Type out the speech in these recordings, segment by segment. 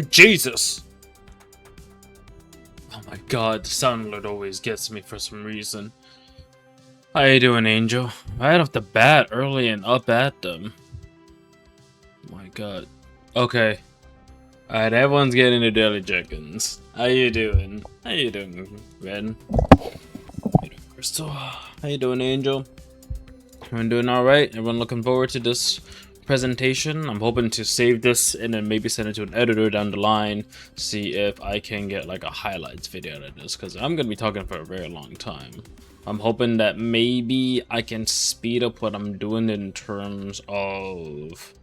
Jesus! Oh my god, the sound alert always gets me for some reason. How you doing, Angel? Right off the bat, early and up at them. Oh my god. Okay. Alright, everyone's getting their daily check-ins. How you doing? How you doing, Ren? How you doing, Crystal? How you doing, Angel? Everyone doing alright? Everyone looking forward to this presentation? I'm hoping to save this and then maybe send it to an editor down the line, see if I can get like a highlights video out of this, because I'm gonna be talking for a very long time. I'm hoping that maybe I can speed up what I'm doing in terms of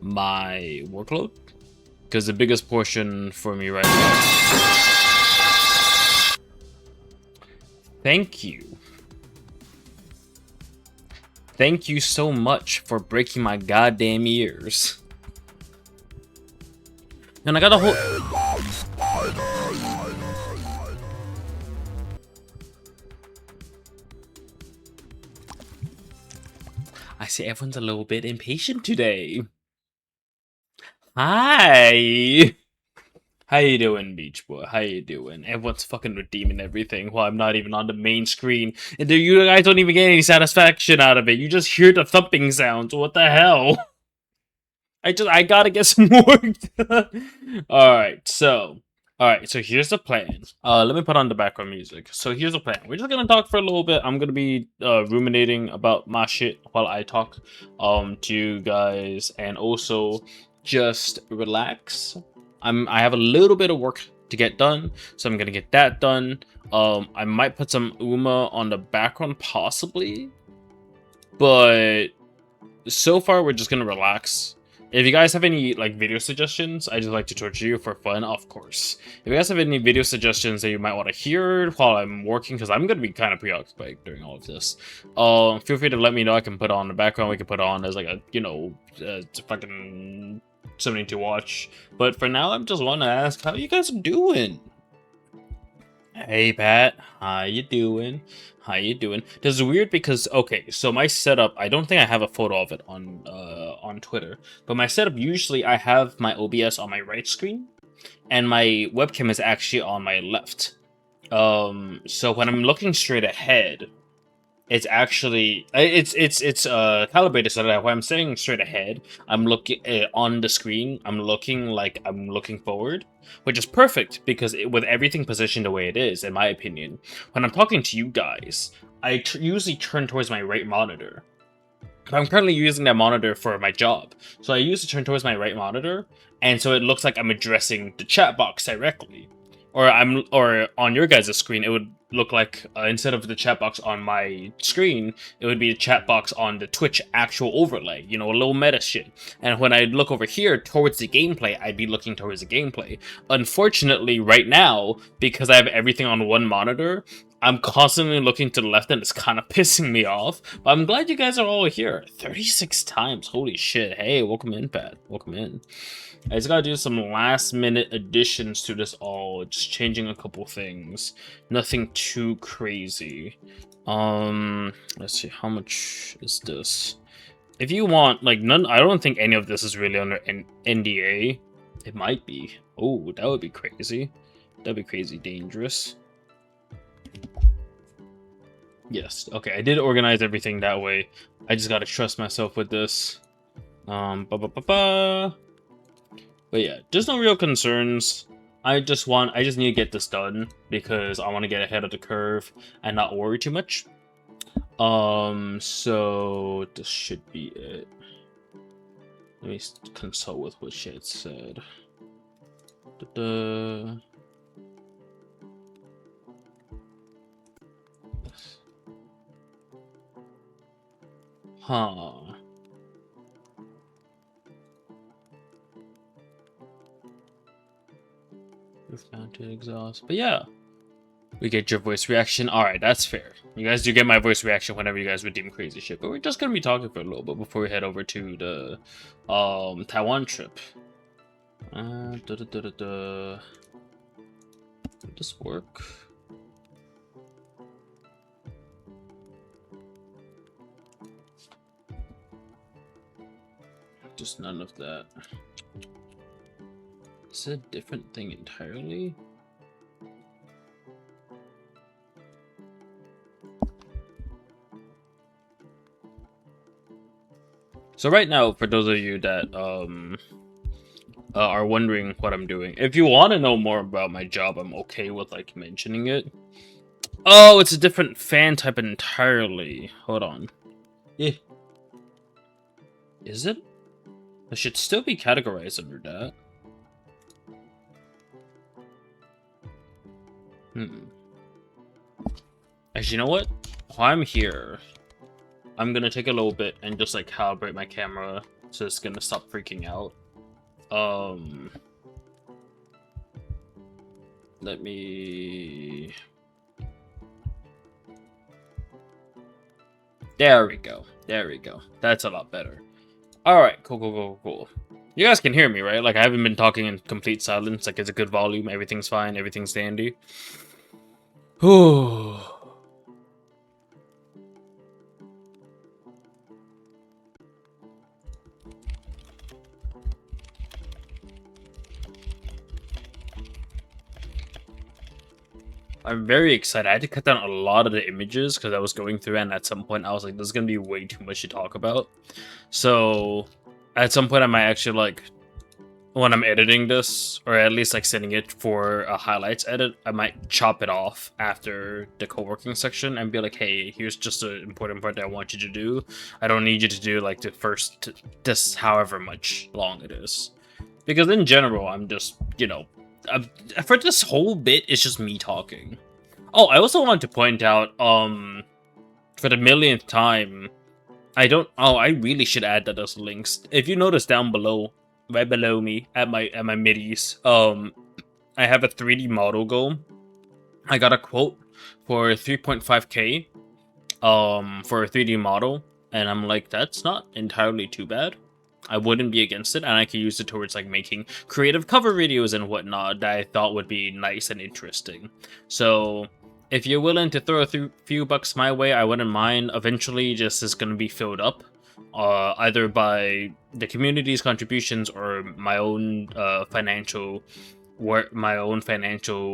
my workload, because the biggest portion for me right now. Thank you. Thank you so much for breaking my goddamn ears. And I got a whole... I see everyone's a little bit impatient today. Hi! How you doing, Beach Boy? How you doing? Everyone's fucking redeeming everything while I'm not even on the main screen. And you guys don't even get any satisfaction out of it. You just hear the thumping sounds. What the hell? I gotta get some work. Alright, so here's the plan. Let me put on the background music. So here's the plan. We're just gonna talk for a little bit. I'm gonna be ruminating about my shit while I talk to you guys, and also just relax. I have a little bit of work to get done, so I'm gonna get that done. I might put some Uma on the background possibly, but so far we're just gonna relax. If you guys have any like video suggestions, I just like to torture you for fun, of course. If you guys have any video suggestions that you might want to hear while I'm working, because I'm gonna be kind of preoccupied during all of this, feel free to let me know. I can put on the background. We can put on as like a fucking something to watch. But for now, I just want to ask how you guys are doing. Hey Pat, how you doing? How you doing? This is weird because okay, so my setup, I don't think I have a photo of it on Twitter, but my setup usually I have my OBS on my right screen, and my webcam is actually on my left. So when I'm looking straight ahead, it's actually it's calibrated so that when I'm sitting straight ahead, I'm looking on the screen. I'm looking like I'm looking forward, which is perfect because with everything positioned the way it is, in my opinion, when I'm talking to you guys, I usually turn towards my right monitor. I'm currently using that monitor for my job, so I usually turn towards my right monitor, and so it looks like I'm addressing the chat box directly. Or on your guys' screen, it would look like instead of the chat box on my screen, it would be a chat box on the Twitch actual overlay, you know, a little meta shit. And when I look over here towards the gameplay, I'd be looking towards the gameplay. Unfortunately, right now, because I have everything on one monitor, I'm constantly looking to the left and it's kind of pissing me off. But I'm glad you guys are all here. 36 times. Holy shit. Hey, welcome in, Pat. Welcome in. I just gotta do some last minute additions to this all. Just changing a couple things. Nothing too crazy. Let's see. How much is this? If you want, like, none, I don't think any of this is really under NDA. It might be. Oh, that would be crazy. That'd be crazy dangerous. Yes, okay, I did organize everything that way. I just gotta trust myself with this. But yeah, just no real concerns. I just need to get this done because I want to get ahead of the curve and not worry too much. So this should be it. Let me consult with what she had said. Huh. Down to exhaust. But yeah. We get your voice reaction. Alright, that's fair. You guys do get my voice reaction whenever you guys redeem crazy shit. But we're just gonna be talking for a little bit before we head over to the Taiwan trip. Would this work? Just none of that. Is it a different thing entirely? So right now, for those of you that are wondering what I'm doing, if you want to know more about my job, I'm okay with like mentioning it. Oh, it's a different fan type entirely. Hold on. Eh. Is it? It should still be categorized under that. Actually, you know what? While I'm here, I'm gonna take a little bit and just like calibrate my camera so it's gonna stop freaking out. Let me... There we go. There we go. That's a lot better. Alright, cool. You guys can hear me, right? Like, I haven't been talking in complete silence. Like, it's a good volume. Everything's fine. Everything's dandy. Whew. I'm very excited. I had to cut down a lot of the images because I was going through, and at some point I was like, "This is gonna be way too much to talk about." So, at some point, I might actually like, when I'm editing this, or at least like sending it for a highlights edit, I might chop it off after the co-working section and be like, "Hey, here's just an important part that I want you to do. I don't need you to do like the first, this however much long it is." Because in general, I'm just, you know, for this whole bit, it's just me talking. Oh, I also want to point out, for the millionth time, I really should add that as links. If you notice down below, right below me, at my middies, I have a 3D model goal. I got a quote for 3.5k, for a 3D model, and I'm like, that's not entirely too bad. I wouldn't be against it, and I could use it towards like making creative cover videos and whatnot that I thought would be nice and interesting. So if you're willing to throw a few bucks my way, I wouldn't mind. Eventually, just is going to be filled up, either by the community's contributions or my own financial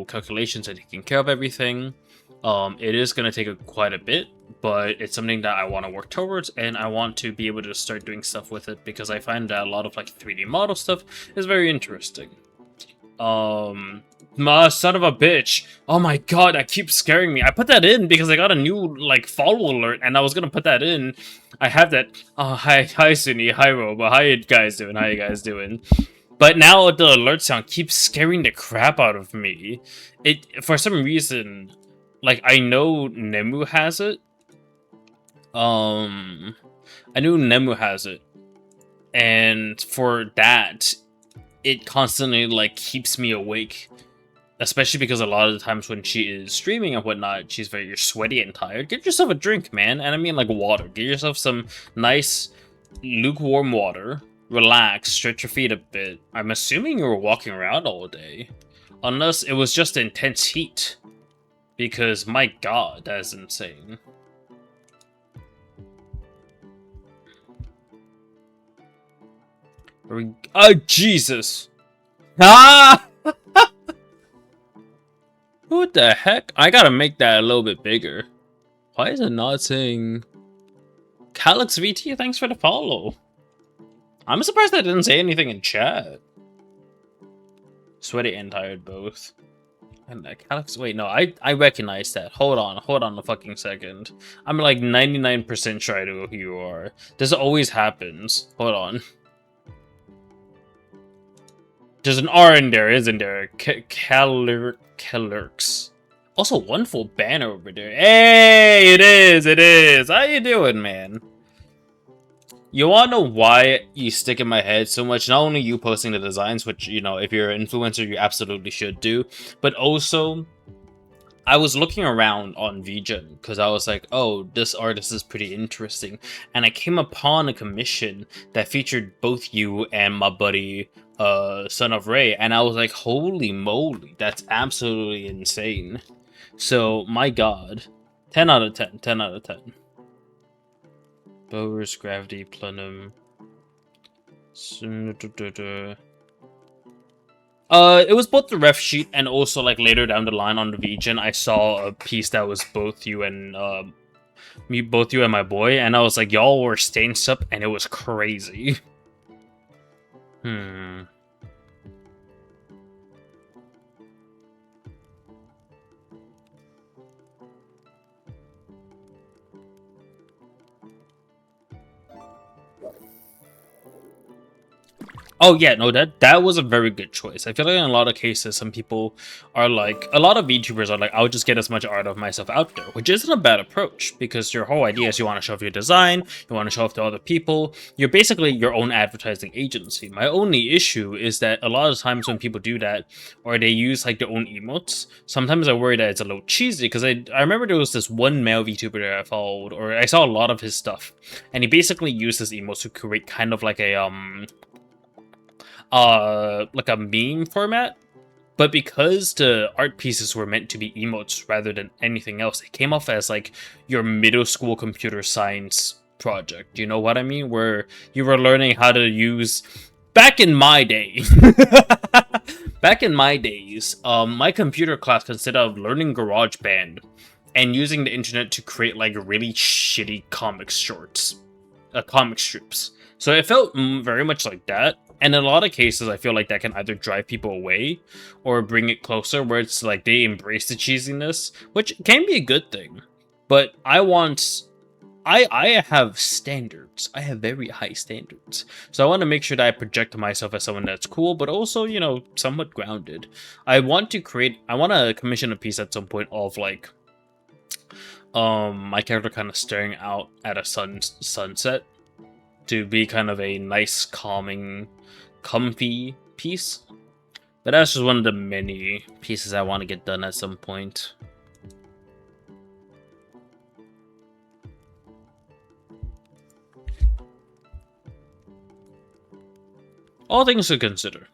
calculations and taking care of everything. It is going to take quite a bit, but it's something that I want to work towards, and I want to be able to start doing stuff with it because I find that a lot of like 3D model stuff is very interesting. My son of a bitch. Oh my god, that keeps scaring me. I put that in because I got a new like follow alert, and I was gonna put that in. I have that. Oh, hi Sunny, hi Robo, how you guys doing? How you guys doing? But now the alert sound keeps scaring the crap out of me. It, for some reason, like, I know Nemu has it. I knew Nemu has it. And for that, it constantly, like, keeps me awake. Especially because a lot of the times when she is streaming and whatnot, she's very sweaty and tired. Get yourself a drink, man. And I mean, like, water. Get yourself some nice, lukewarm water. Relax, stretch your feet a bit. I'm assuming you were walking around all day. Unless it was just intense heat. Because, my god, that is insane. Oh, Jesus! Ah! What the heck? I gotta make that a little bit bigger. Why is it not saying... Calyx VT, thanks for the follow. I'm surprised I didn't say anything in chat. Sweaty and tired both. And Calyx, wait, no, I recognize that. Hold on a fucking second. I'm like 99% sure I know who you are. This always happens. Hold on. There's an R in there, isn't there? Calyx. Also, one full banner over there. Hey, it is. How you doing, man? You wanna know why you stick in my head so much? Not only you posting the designs, which, you know, if you're an influencer, you absolutely should do, but also, I was looking around on VGen because I was like, oh, this artist is pretty interesting. And I came upon a commission that featured both you and my buddy, Son of Ray. And I was like, holy moly, that's absolutely insane. So, my god. 10 out of 10. 10 out of 10. Bowers, Gravity, Plenum. It was both the ref sheet and also like later down the line on the region, I saw a piece that was both you and both you and my boy, and I was like, y'all were staying up, and it was crazy. Hmm. Oh yeah, no, that was a very good choice. I feel like in a lot of cases, some people are like, a lot of VTubers are like, I'll just get as much art of myself out there, which isn't a bad approach because your whole idea is you want to show off your design, you want to show off to other people. You're basically your own advertising agency. My only issue is that a lot of times when people do that, or they use like their own emotes, sometimes I worry that it's a little cheesy because I remember there was this one male VTuber that I followed, or I saw a lot of his stuff, and he basically used his emotes to create kind of like a meme format, but because the art pieces were meant to be emotes rather than anything else, it came off as like your middle school computer science project. You know what I mean? Where you were learning how to use, back in my day. Back in my days, my computer class consisted of learning GarageBand and using the internet to create like really shitty comic strips. So it felt very much like that. And in a lot of cases, I feel like that can either drive people away or bring it closer, where it's like they embrace the cheesiness, which can be a good thing. But I have standards. I have very high standards. So I want to make sure that I project myself as someone that's cool, but also, somewhat grounded. I want to commission a piece at some point of like my character kind of staring out at a sunset to be kind of a nice, calming, comfy piece. But that's just one of the many pieces I want to get done at some point. All things to consider.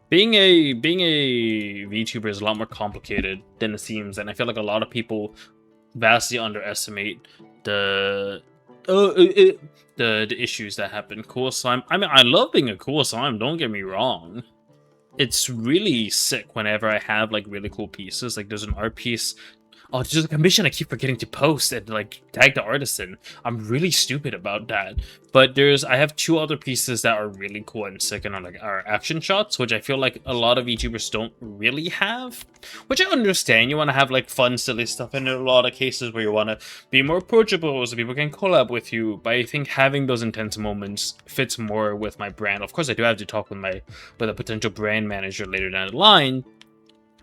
Being a VTuber is a lot more complicated than it seems, and I feel like a lot of people vastly underestimate the the issues that happen. Cool slime. I mean, I love being a cool slime. Don't get me wrong. It's really sick whenever I have like really cool pieces. Like there's an art piece. Oh, there's a commission I keep forgetting to post and like tag the artist in. I'm really stupid about that. But I have two other pieces that are really cool and sick and are action shots, which I feel like a lot of YouTubers don't really have. Which I understand. You want to have like fun, silly stuff, and in a lot of cases where you want to be more approachable so people can collab with you. But I think having those intense moments fits more with my brand. Of course, I do have to talk with a potential brand manager later down the line.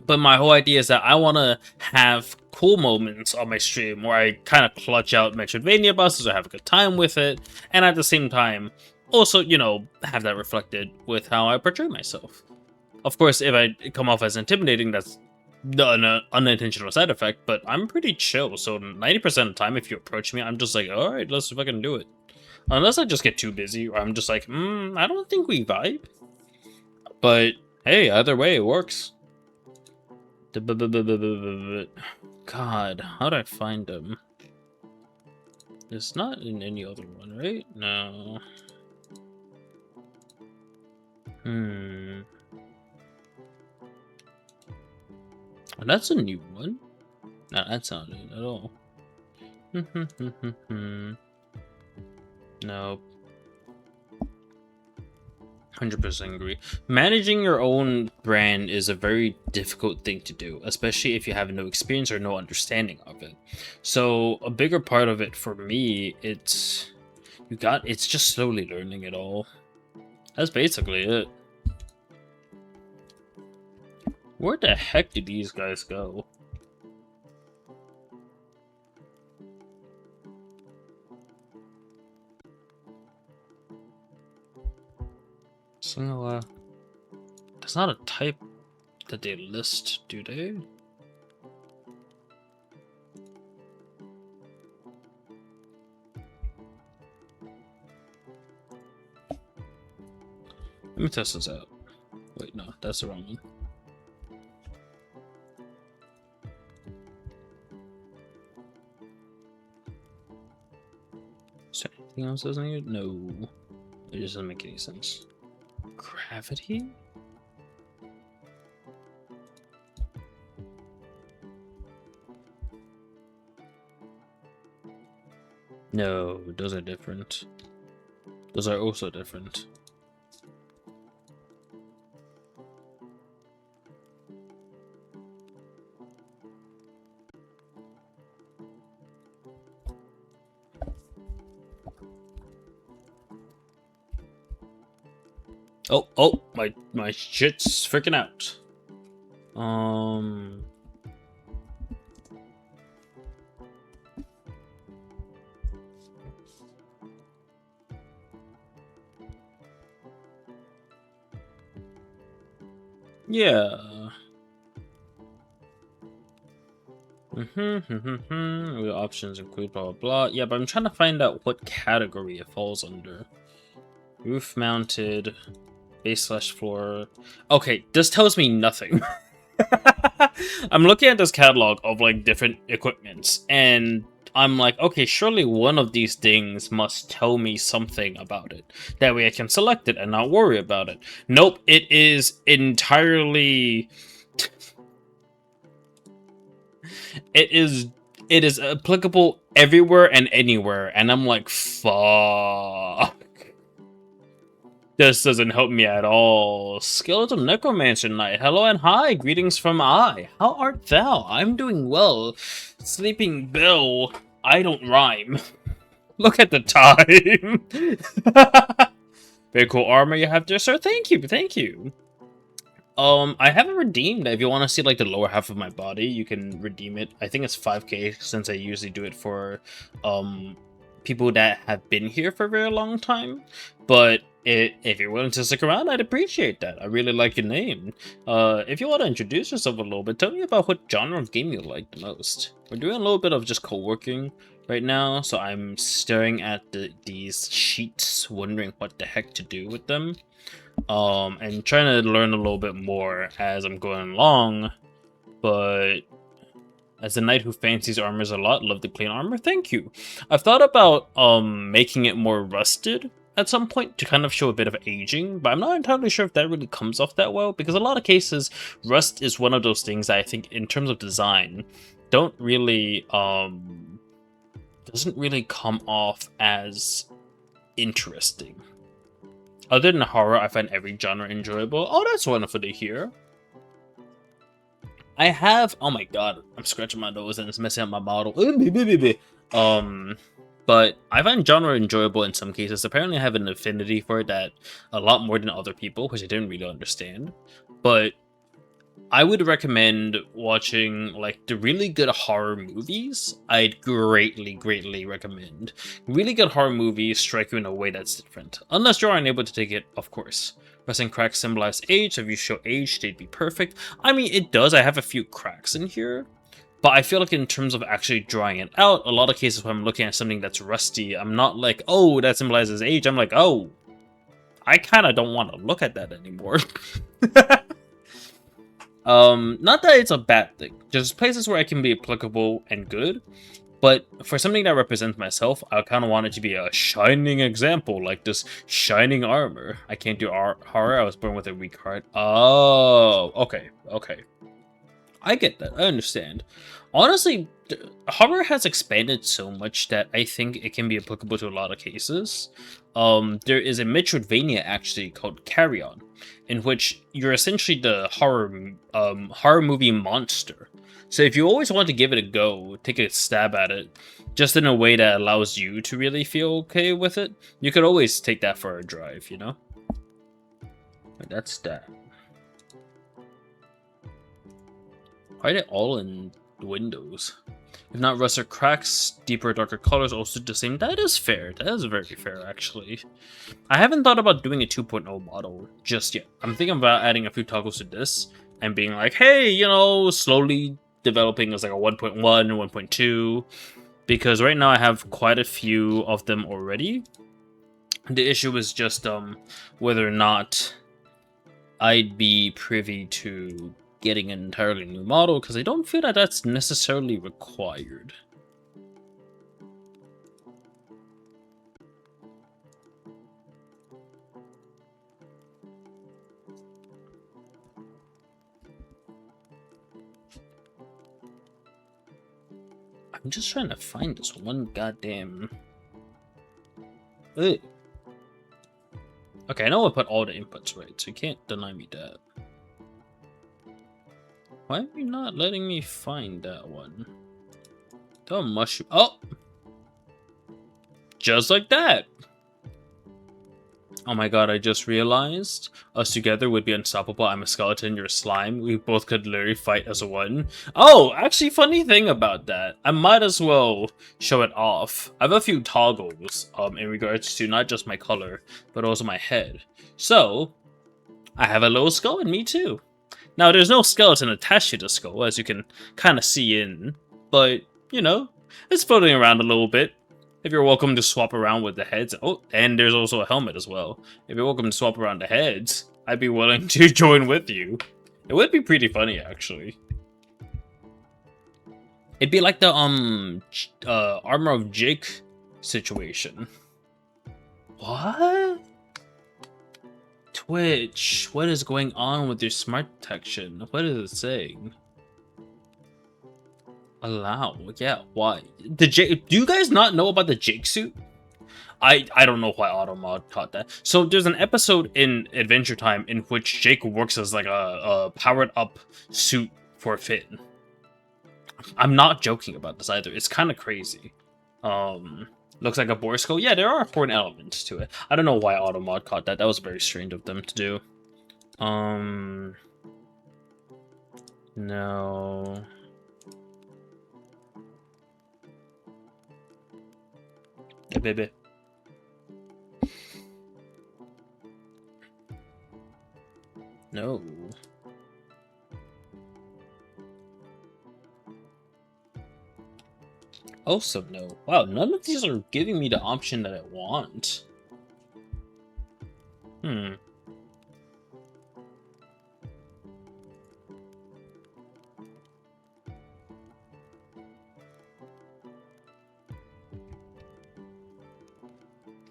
But my whole idea is that I want to have cool moments on my stream where I kind of clutch out Metroidvania bosses or have a good time with it, and at the same time, also, have that reflected with how I portray myself. Of course, if I come off as intimidating, that's the unintentional side effect, but I'm pretty chill, so 90% of the time, if you approach me, I'm just like, alright, let's fucking do it. Unless I just get too busy, or I'm just like, I don't think we vibe. But, hey, either way, it works. God, how do I find them? It's not in any other one, right? No. That's a new one. No, that's not it at all. Nope. 100% agree. Managing your own brand is a very difficult thing to do, especially if you have no experience or no understanding of it. So a bigger part of it for me, it's just slowly learning it all. That's basically it. Where the heck did these guys go? So, that's not a type that they list, do they? Let me test this out. Wait, no, that's the wrong one. Is there anything else that's needed? No. It just doesn't make any sense. Gravity? No, those are different. Those are also different. Oh, my shit's freaking out. Yeah. The options include blah blah blah. Yeah, but I'm trying to find out what category it falls under. Roof mounted, base slash floor. Okay, this tells me nothing. I'm looking at this catalog of like different equipments, and I'm like, okay, surely one of these things must tell me something about it. That way I can select it and not worry about it. Nope, it is entirely. It is. It is applicable everywhere and anywhere, and I'm like, fuck. This doesn't help me at all. Skeleton Necromancer Knight, hello and hi, greetings from I. How art thou? I'm doing well. Sleeping Bill, I don't rhyme. Look at the time. Very cool armor you have there, sir. Thank you, thank you. I haven't redeemed. If you want to see like the lower half of my body, you can redeem it. I think it's 5k since I usually do it for people that have been here for a very long time. But if you're willing to stick around, I'd appreciate that. I really like your name. If you want to introduce yourself a little bit, tell me about what genre of game you like the most. We're doing a little bit of just co-working right now, so I'm staring at these sheets, wondering what the heck to do with them. And trying to learn a little bit more as I'm going along, but as a knight who fancies armors a lot, love the clean armor, thank you. I've thought about making it more rusted at some point to kind of show a bit of aging, but I'm not entirely sure if that really comes off that well, because a lot of cases, rust is one of those things that I think in terms of design, don't really, doesn't really come off as interesting. Other than horror, I find every genre enjoyable. Oh, that's wonderful to hear. I have... Oh my god, I'm scratching my nose and it's messing up my model. But I find genre enjoyable in some cases. Apparently I have an affinity for it that a lot more than other people, which I didn't really understand. But I would recommend watching like the really good horror movies. I'd greatly recommend. Really good horror movies strike you in a way that's different. Unless you're unable to take it, of course. Pressing cracks symbolize age, so if you show age, they'd be perfect. I mean, it does. I have a few cracks in here. But I feel like in terms of actually drawing it out, a lot of cases when I'm looking at something that's rusty, I'm not like, oh, that symbolizes age. I'm like, oh, I kind of don't want to look at that anymore. Not that it's a bad thing. There's places where I can be applicable and good, but for something that represents myself, I kind of want it to be a shining example, like this shining armor. I can't do horror. I was born with a weak heart. Oh, okay. I get that. I understand. Honestly, horror has expanded so much that I think it can be applicable to a lot of cases. There is a Metroidvania actually called Carry On, in which you're essentially the horror movie monster. So if you always want to give it a go, take a stab at it, just in a way that allows you to really feel okay with it, you could always take that for a drive, you know? But that's that. Why are they all in windows? If not rust or cracks, deeper darker colors also the same. That is fair. That is very fair, actually. I haven't thought about doing a 2.0 model just yet. I'm thinking about adding a few toggles to this and being like, hey, you know, slowly developing as like a 1.1 and 1.2. Because right now I have quite a few of them already. The issue is just whether or not I'd be privy to getting an entirely new model, because I don't feel that that's necessarily required. I'm just trying to find this one goddamn Ugh. Okay, I know I put all the inputs right, so you can't deny me that. Why are you not letting me find that one? The mushroom. Oh! Just like that! Oh my god, I just realized us together would be unstoppable. I'm a skeleton, you're a slime. We both could literally fight as one. Oh, actually, funny thing about that. I might as well show it off. I have a few toggles in regards to not just my color, but also my head. So, I have a little skull in me too. Now, there's no skeleton attached to the skull, as you can kind of see in. But, you know, it's floating around a little bit. If you're welcome to swap around with the heads. Oh, and there's also a helmet as well. If you're welcome to swap around the heads, I'd be willing to join with you. It would be pretty funny, actually. It'd be like the, Armor of Jake situation. What? Twitch, what is going on with your smart detection? What is it saying? Allow, yeah, why? The Jake, do you guys not know about the Jake suit? I don't know why Automod caught that. So there's an episode in Adventure Time in which Jake works as like a powered up suit for Finn. I'm not joking about this either. It's kind of crazy. Looks like a boar skull. Yeah, there are important elements to it. I don't know why Automod caught that. That was very strange of them to do. No. Hey, baby. No. Also, no. Wow, none of these are giving me the option that I want.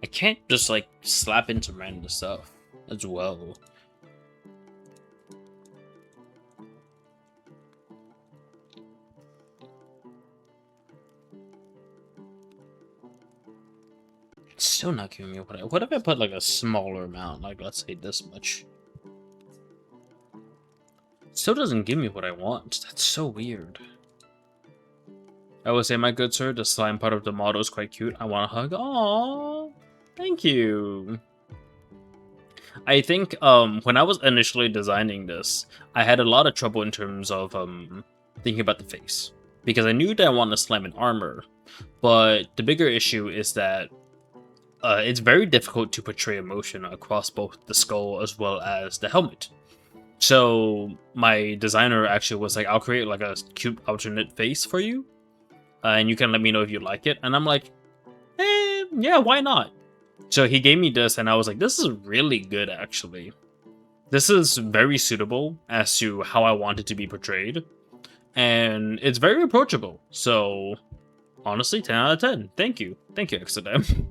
I can't just, like, slap in some random stuff as well. It's still not giving me what if I put, like, a smaller amount, like, let's say this much. It still doesn't give me what I want. That's so weird. I would say, my good sir, the slime part of the model is quite cute. I want a hug. Aww. Thank you. I think when I was initially designing this, I had a lot of trouble in terms of thinking about the face. Because I knew that I wanted a slime in armor. But the bigger issue is that it's very difficult to portray emotion across both the skull as well as the helmet. So my designer actually was like, I'll create like a cute alternate face for you. And you can let me know if you like it. And I'm like, yeah, why not? So he gave me this, and I was like, this is really good, actually. This is very suitable as to how I want it to be portrayed. And it's very approachable. So, honestly, 10 out of 10. Thank you. Thank you, XM.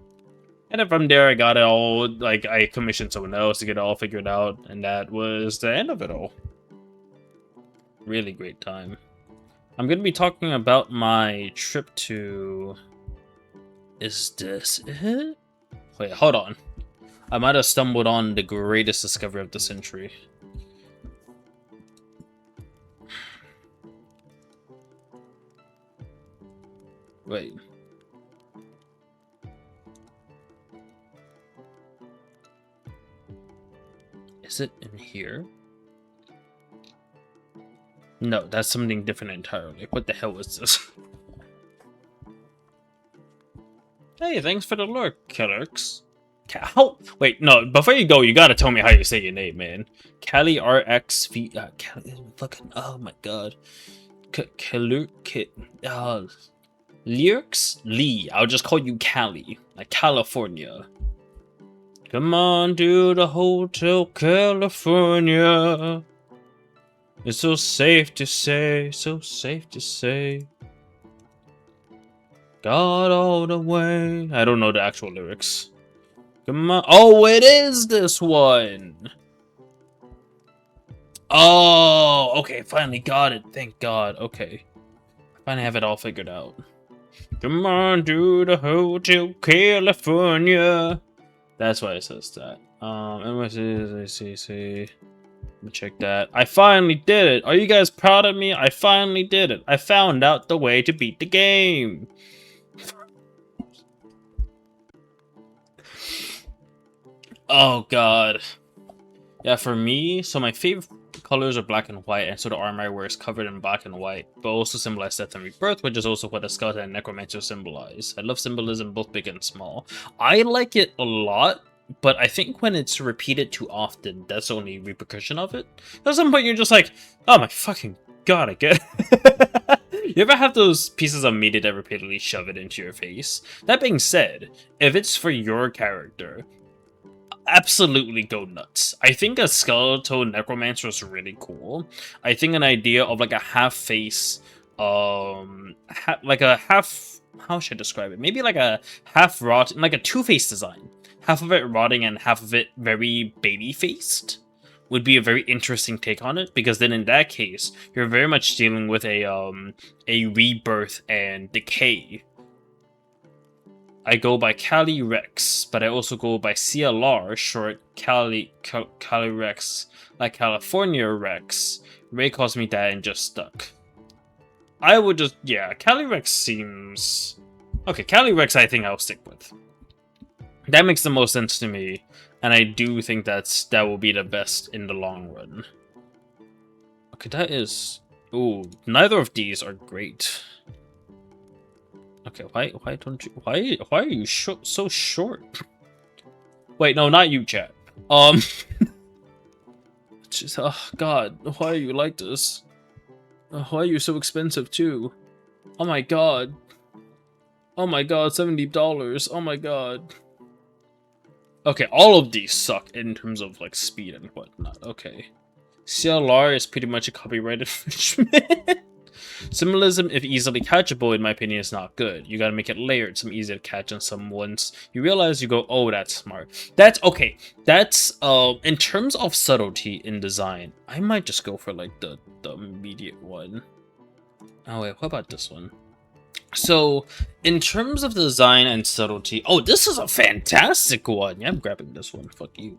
And then from there, I got it all, like, I commissioned someone else to get it all figured out. And that was the end of it all. Really great time. I'm going to be talking about my trip to... Is this it? Wait, hold on. I might have stumbled on the greatest discovery of the century. Wait. Is it in here? No, that's something different entirely. What the hell is this? Hey, thanks for the lurk, Killerx. Wait, no, before you go, you gotta tell me how you say your name, man. Cali RXV. Cali, fucking, oh my god. Lyrics? Lee. I'll just call you Cali. Like California. Come on to the Hotel California. It's so safe to say, so safe to say. Got all the way. I don't know the actual lyrics. Come on. Oh, it is this one. Oh, okay. Finally got it. Thank God. Okay. Finally have it all figured out. Come on to the Hotel California. That's why it says that. NYC. Let me check that. I finally did it. Are you guys proud of me? I finally did it. I found out the way to beat the game. Oh god. Yeah, for me, so my favorite colors are black and white, and so the armor I wear is covered in black and white, but also symbolize death and rebirth, which is also what the skeleton and necromancer symbolize. I love symbolism, both big and small. I like it a lot, but I think when it's repeated too often, that's the only repercussion of it. At some point, you're just like, oh my fucking god, I get it. You ever have those pieces of media that repeatedly shove it into your face? That being said, if it's for your character, absolutely go nuts. I think a skeletal necromancer is really cool. I think an idea of like a half face, like a half, how should I describe it? Maybe like a half rot, like a two-face design. Half of it rotting and half of it very baby-faced would be a very interesting take on it, because then in that case, you're very much dealing with a rebirth and decay. I go by Cali Rex, but I also go by CLR, short Cali Rex, like California Rex. Ray calls me that and just stuck. I would just, yeah, Cali Rex seems... Okay, Cali Rex I think I'll stick with. That makes the most sense to me, and I do think that will be the best in the long run. Okay, that is... Ooh, neither of these are great. Okay, why don't you... Why are you so short? Wait, no, not you, chat. Just, oh, God, why are you like this? Why are you so expensive, too? Oh my god. Oh my god, $70. Oh my god. Okay, all of these suck in terms of, like, speed and whatnot. Okay. CLR is pretty much a copyright infringement. Symbolism, if easily catchable, in my opinion, is not good. You gotta make it layered, some easy to catch and some once you realize, you go, oh, that's smart. That's, okay, that's, in terms of subtlety in design, I might just go for, like, the immediate one. Oh, wait, what about this one? So, in terms of design and subtlety, oh, this is a fantastic one. Yeah, I'm grabbing this one. Fuck you.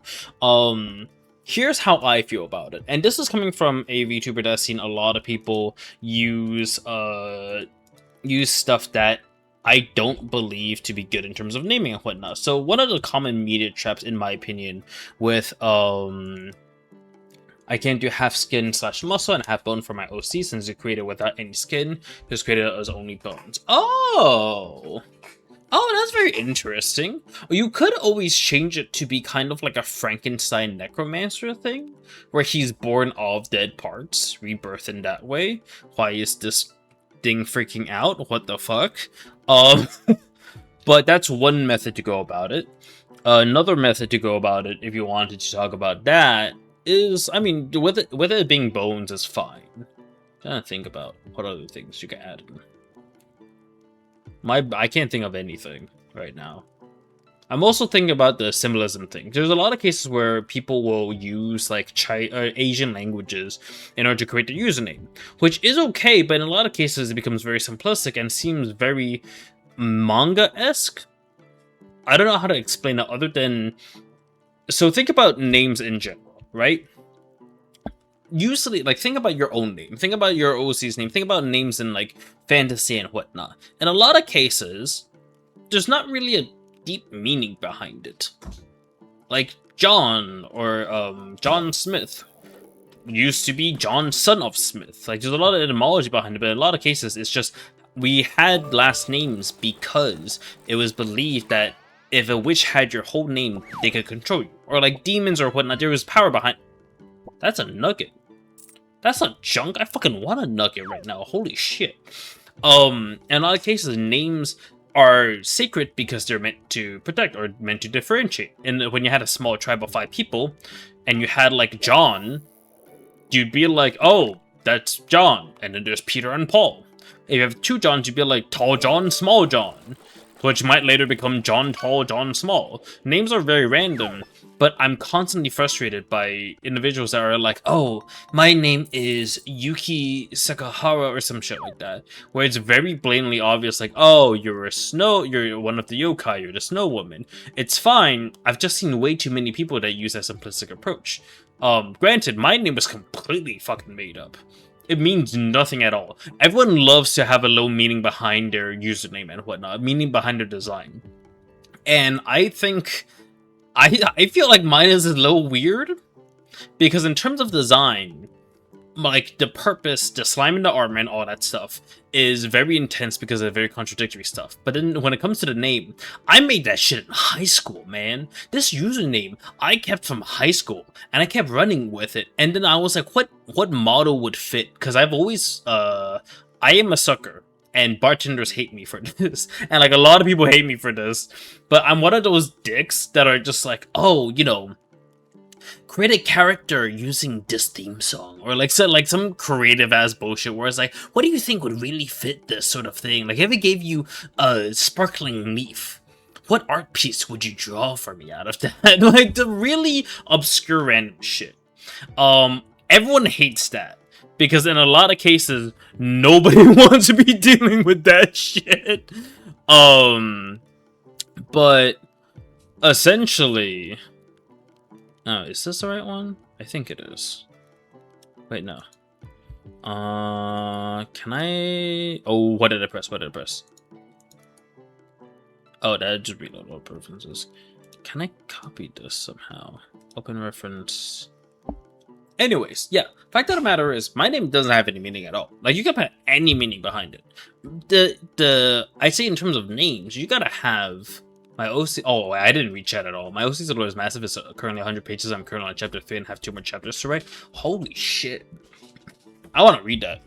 Here's how I feel about it, and this is coming from a VTuber that's seen a lot of people use stuff that I don't believe to be good in terms of naming and whatnot. So, one of the common media traps, in my opinion, with I can't do half skin / muscle and half bone for my OC since it created without any skin. It's created as only bones. Oh, that's very interesting. You could always change it to be kind of like a Frankenstein necromancer thing, where he's born of dead parts, rebirth in that way. Why is this thing freaking out? What the fuck? But that's one method to go about it. Another method to go about it, if you wanted to talk about that, is, I mean, with it being bones is fine. I'm trying to think about what other things you can add in. I can't think of anything right now. I'm also thinking about the symbolism thing. There's a lot of cases where people will use like Asian languages in order to create their username, which is okay, but in a lot of cases it becomes very simplistic and seems very manga-esque. I don't know how to explain it other than... So think about names in general, right? Usually, like, think about your own name. Think about your OC's name. Think about names in, like, fantasy and whatnot. In a lot of cases, there's not really a deep meaning behind it. Like, John, or, John Smith used to be John, son of Smith. Like, there's a lot of etymology behind it, but in a lot of cases, it's just, we had last names because it was believed that if a witch had your whole name, they could control you. Or, like, demons or whatnot, there was power behind... That's a nugget. That's not junk. I fucking want a nugget right now. Holy shit. In a lot of cases, names are sacred because they're meant to protect or meant to differentiate. And when you had a small tribe of 5 people, and you had, like, John, you'd be like, oh, that's John. And then there's Peter and Paul. If you have 2 Johns, you'd be like, Tall John, Small John. Which might later become John Tall, John Small. Names are very random. but I'm constantly frustrated by individuals that are like, oh, my name is Yuki Sakahara or some shit like that, where it's very blatantly obvious, like, oh, you're one of the yokai, you're the snow woman. It's fine. I've just seen way too many people that use that simplistic approach. Granted, my name was completely fucking made up. It means nothing at all. Everyone loves to have a little meaning behind their username and whatnot, meaning behind their design. And I think I feel like mine is a little weird because in terms of design, like the purpose, the slime and the armor and all that stuff is very intense because of very contradictory stuff. But then when it comes to the name, I made that shit in high school, man. This username I kept from high school and I kept running with it. And then I was like, what model would fit? Because I've always I am a sucker. And bartenders hate me for this. And like a lot of people hate me for this. But I'm one of those dicks that are just like, oh, you know, create a character using this theme song, or like some creative ass bullshit where it's like, what do you think would really fit this sort of thing? Like, if it gave you a sparkling leaf, what art piece would you draw for me out of that? Like the really obscure random shit. Everyone hates that because in a lot of cases nobody wants to be dealing with that shit. But essentially, oh, is this the right one? I think it is. Wait, no. Can I? Oh, what did I press? What did I press? Oh, that just reload all preferences. Can I copy this somehow? Open reference. Anyways, yeah. Fact of the matter is, my name doesn't have any meaning at all. Like, you can put any meaning behind it. I say in terms of names, you gotta have my OC. Oh, I didn't read chat at all. My OC's lore is massive. It's currently 100 pages. I'm currently on chapter 3 and have 2 more chapters to write. Holy shit! I want to read that.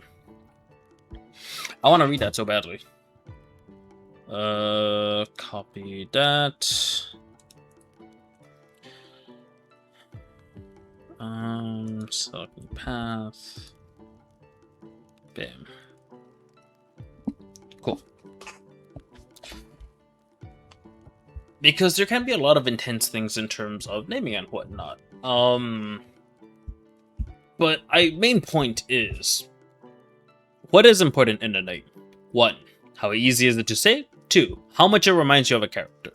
I want to read that so badly. Copy that. Selecting path. Bam. Cool. Because there can be a lot of intense things in terms of naming and whatnot. But main point is, what is important in a name? 1, how easy is it to say? 2, how much it reminds you of a character.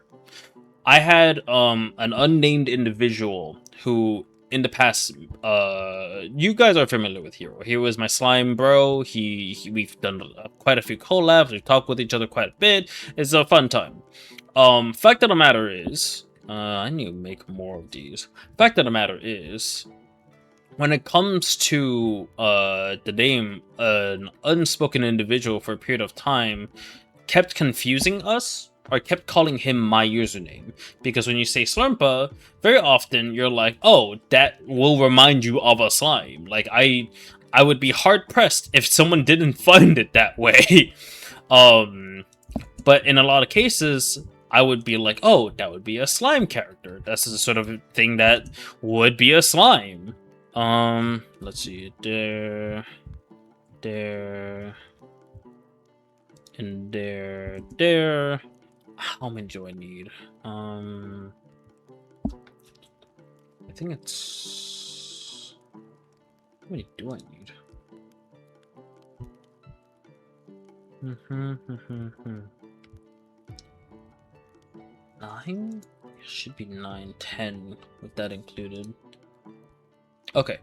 I had an unnamed individual who, in the past, you guys are familiar with Hero. He was my slime bro. We've done quite a few collabs. We've talked with each other quite a bit. It's a fun time. Fact of the matter is, I need to make more of these. Fact of the matter is, when it comes to the name, an unspoken individual for a period of time kept confusing us, or kept calling him my username. Because when you say Slurmpa, very often you're like, oh, that will remind you of a slime. Like, I would be hard-pressed if someone didn't find it that way. But in a lot of cases, I would be like, oh, that would be a slime character. That's the sort of thing that would be a slime. Let's see, there, and there. How many do I need? I think it's... How many do I need? Nine? It should be 9, 10 with that included. Okay.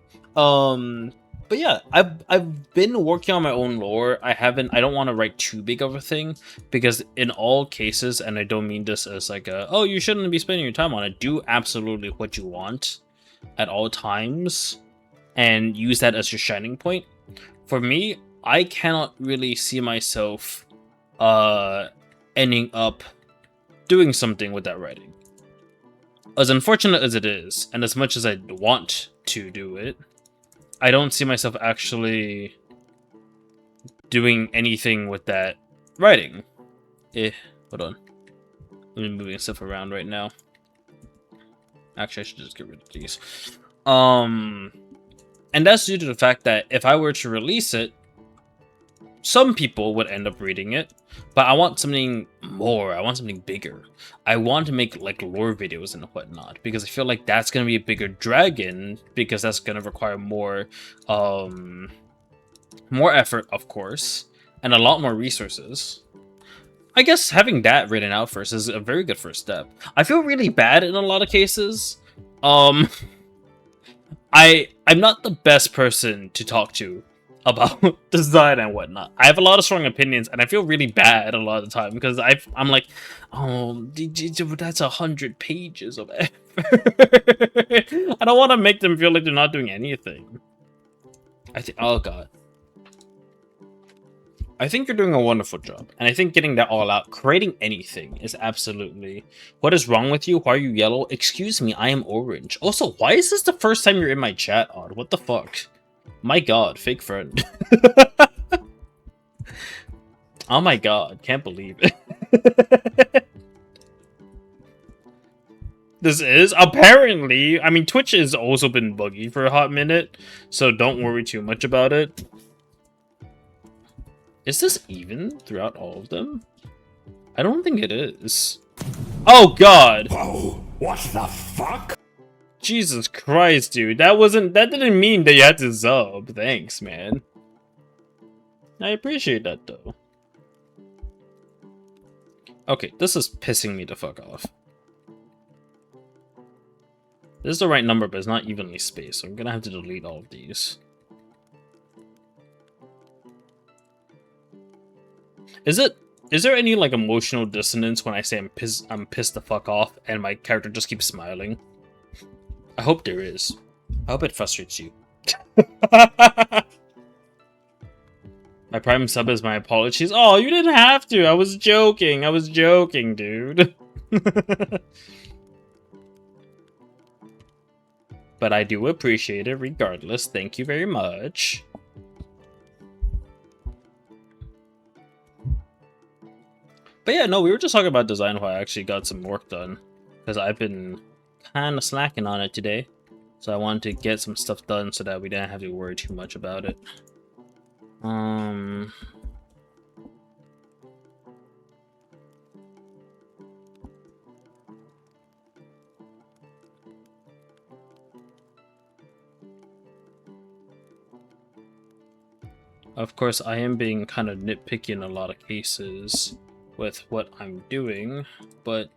But yeah, I've been working on my own lore. I don't want to write too big of a thing, because in all cases, and I don't mean this as like a, oh, you shouldn't be spending your time on it. Do absolutely what you want at all times and use that as your shining point. For me, I cannot really see myself ending up doing something with that writing. As unfortunate as it is, and as much as I want to do it, I don't see myself actually doing anything with that writing. Hold on. I'm moving stuff around right now. Actually, I should just get rid of these. And that's due to the fact that if I were to release it, some people would end up reading it, but I want something more. I want something bigger. I want to make like lore videos and whatnot, because I feel like that's gonna be a bigger dragon, because that's gonna require more effort, of course, and a lot more resources. I guess having that written out first is a very good first step. I feel really bad in a lot of cases. I'm not the best person to talk to about design and whatnot. I have a lot of strong opinions, and I feel really bad a lot of the time because I'm like, oh, that's 100 pages of effort. I don't want to make them feel like they're not doing anything. Oh god. I think you're doing a wonderful job, and I think getting that all out, creating anything, is absolutely... What is wrong with you? Why are you yellow? Excuse me, I am orange. Also, why is this the first time you're in my chat, Odd? What the fuck? My god, fake friend. Oh my god, can't believe it. This is? Apparently! I mean, Twitch has also been buggy for a hot minute, so don't worry too much about it. Is this even throughout all of them? I don't think it is. Oh god! Whoa, what the fuck? Jesus Christ, dude. That didn't mean that you had to sub. Thanks, man. I appreciate that, though. Okay, this is pissing me the fuck off. This is the right number, but it's not evenly spaced, so I'm gonna have to delete all of these. Is there any like emotional dissonance when I say I'm pissed the fuck off and my character just keeps smiling? I hope there is. I hope it frustrates you. My prime sub is my apologies. Oh, you didn't have to. I was joking. I was joking, dude. But I do appreciate it regardless. Thank you very much. But yeah, no, we were just talking about design while I actually got some work done. Because I've been kind of slacking on it today. So I wanted to get some stuff done so that we didn't have to worry too much about it. Of course, I am being kind of nitpicky in a lot of cases with what I'm doing, but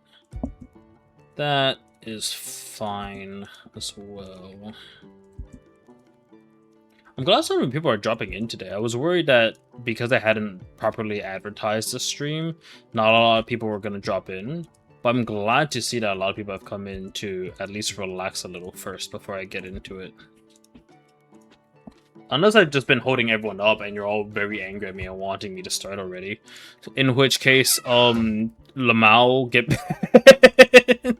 that is fine as well. I'm glad so many people are dropping in today. I was worried that because I hadn't properly advertised the stream, not a lot of people were going to drop in. But I'm glad to see that a lot of people have come in to at least relax a little first before I get into it. Unless I've just been holding everyone up and you're all very angry at me and wanting me to start already. In which case, Lamau get banned.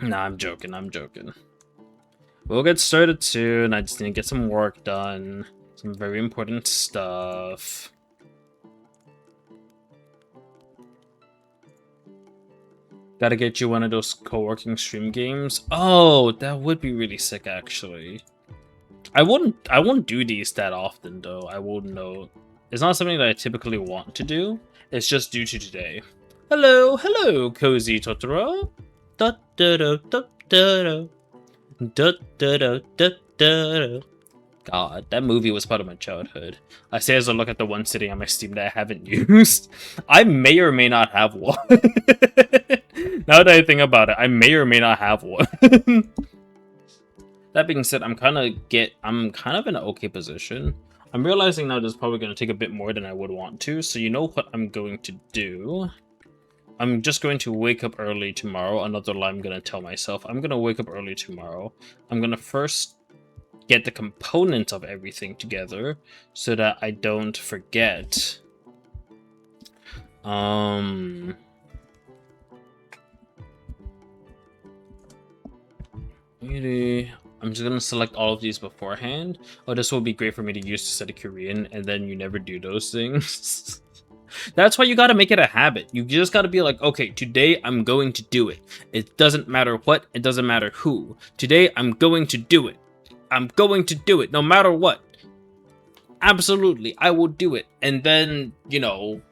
Nah, I'm joking, I'm joking. We'll get started soon. I just need to get some work done. Some very important stuff. Gotta get you one of those co-working stream games. Oh, that would be really sick, actually. I won't do these that often, though. I will note. It's not something that I typically want to do. It's just due to today. Hello, hello, Cozy Totoro. Da da da da da da da da da da. God, that movie was part of my childhood. I say as I look at the one sitting on my Steam that I haven't used. I may or may not have one. Now that I think about it, I may or may not have one. That being said, I'm kind of in an okay position. I'm realizing now this is probably going to take a bit more than I would want to, so you know what I'm going to do? I'm just going to wake up early tomorrow. Another lie I'm going to tell myself. I'm going to wake up early tomorrow. I'm going to first get the components of everything together so that I don't forget. Maybe I'm just gonna select all of these beforehand. Oh, this will be great for me to use to study Korean, and then you never do those things. That's why you gotta make it a habit. You just gotta be like, okay, today I'm going to do it. It doesn't matter what, it doesn't matter who. Today I'm going to do it. I'm going to do it, no matter what. absolutely, I will do it. And then, you know,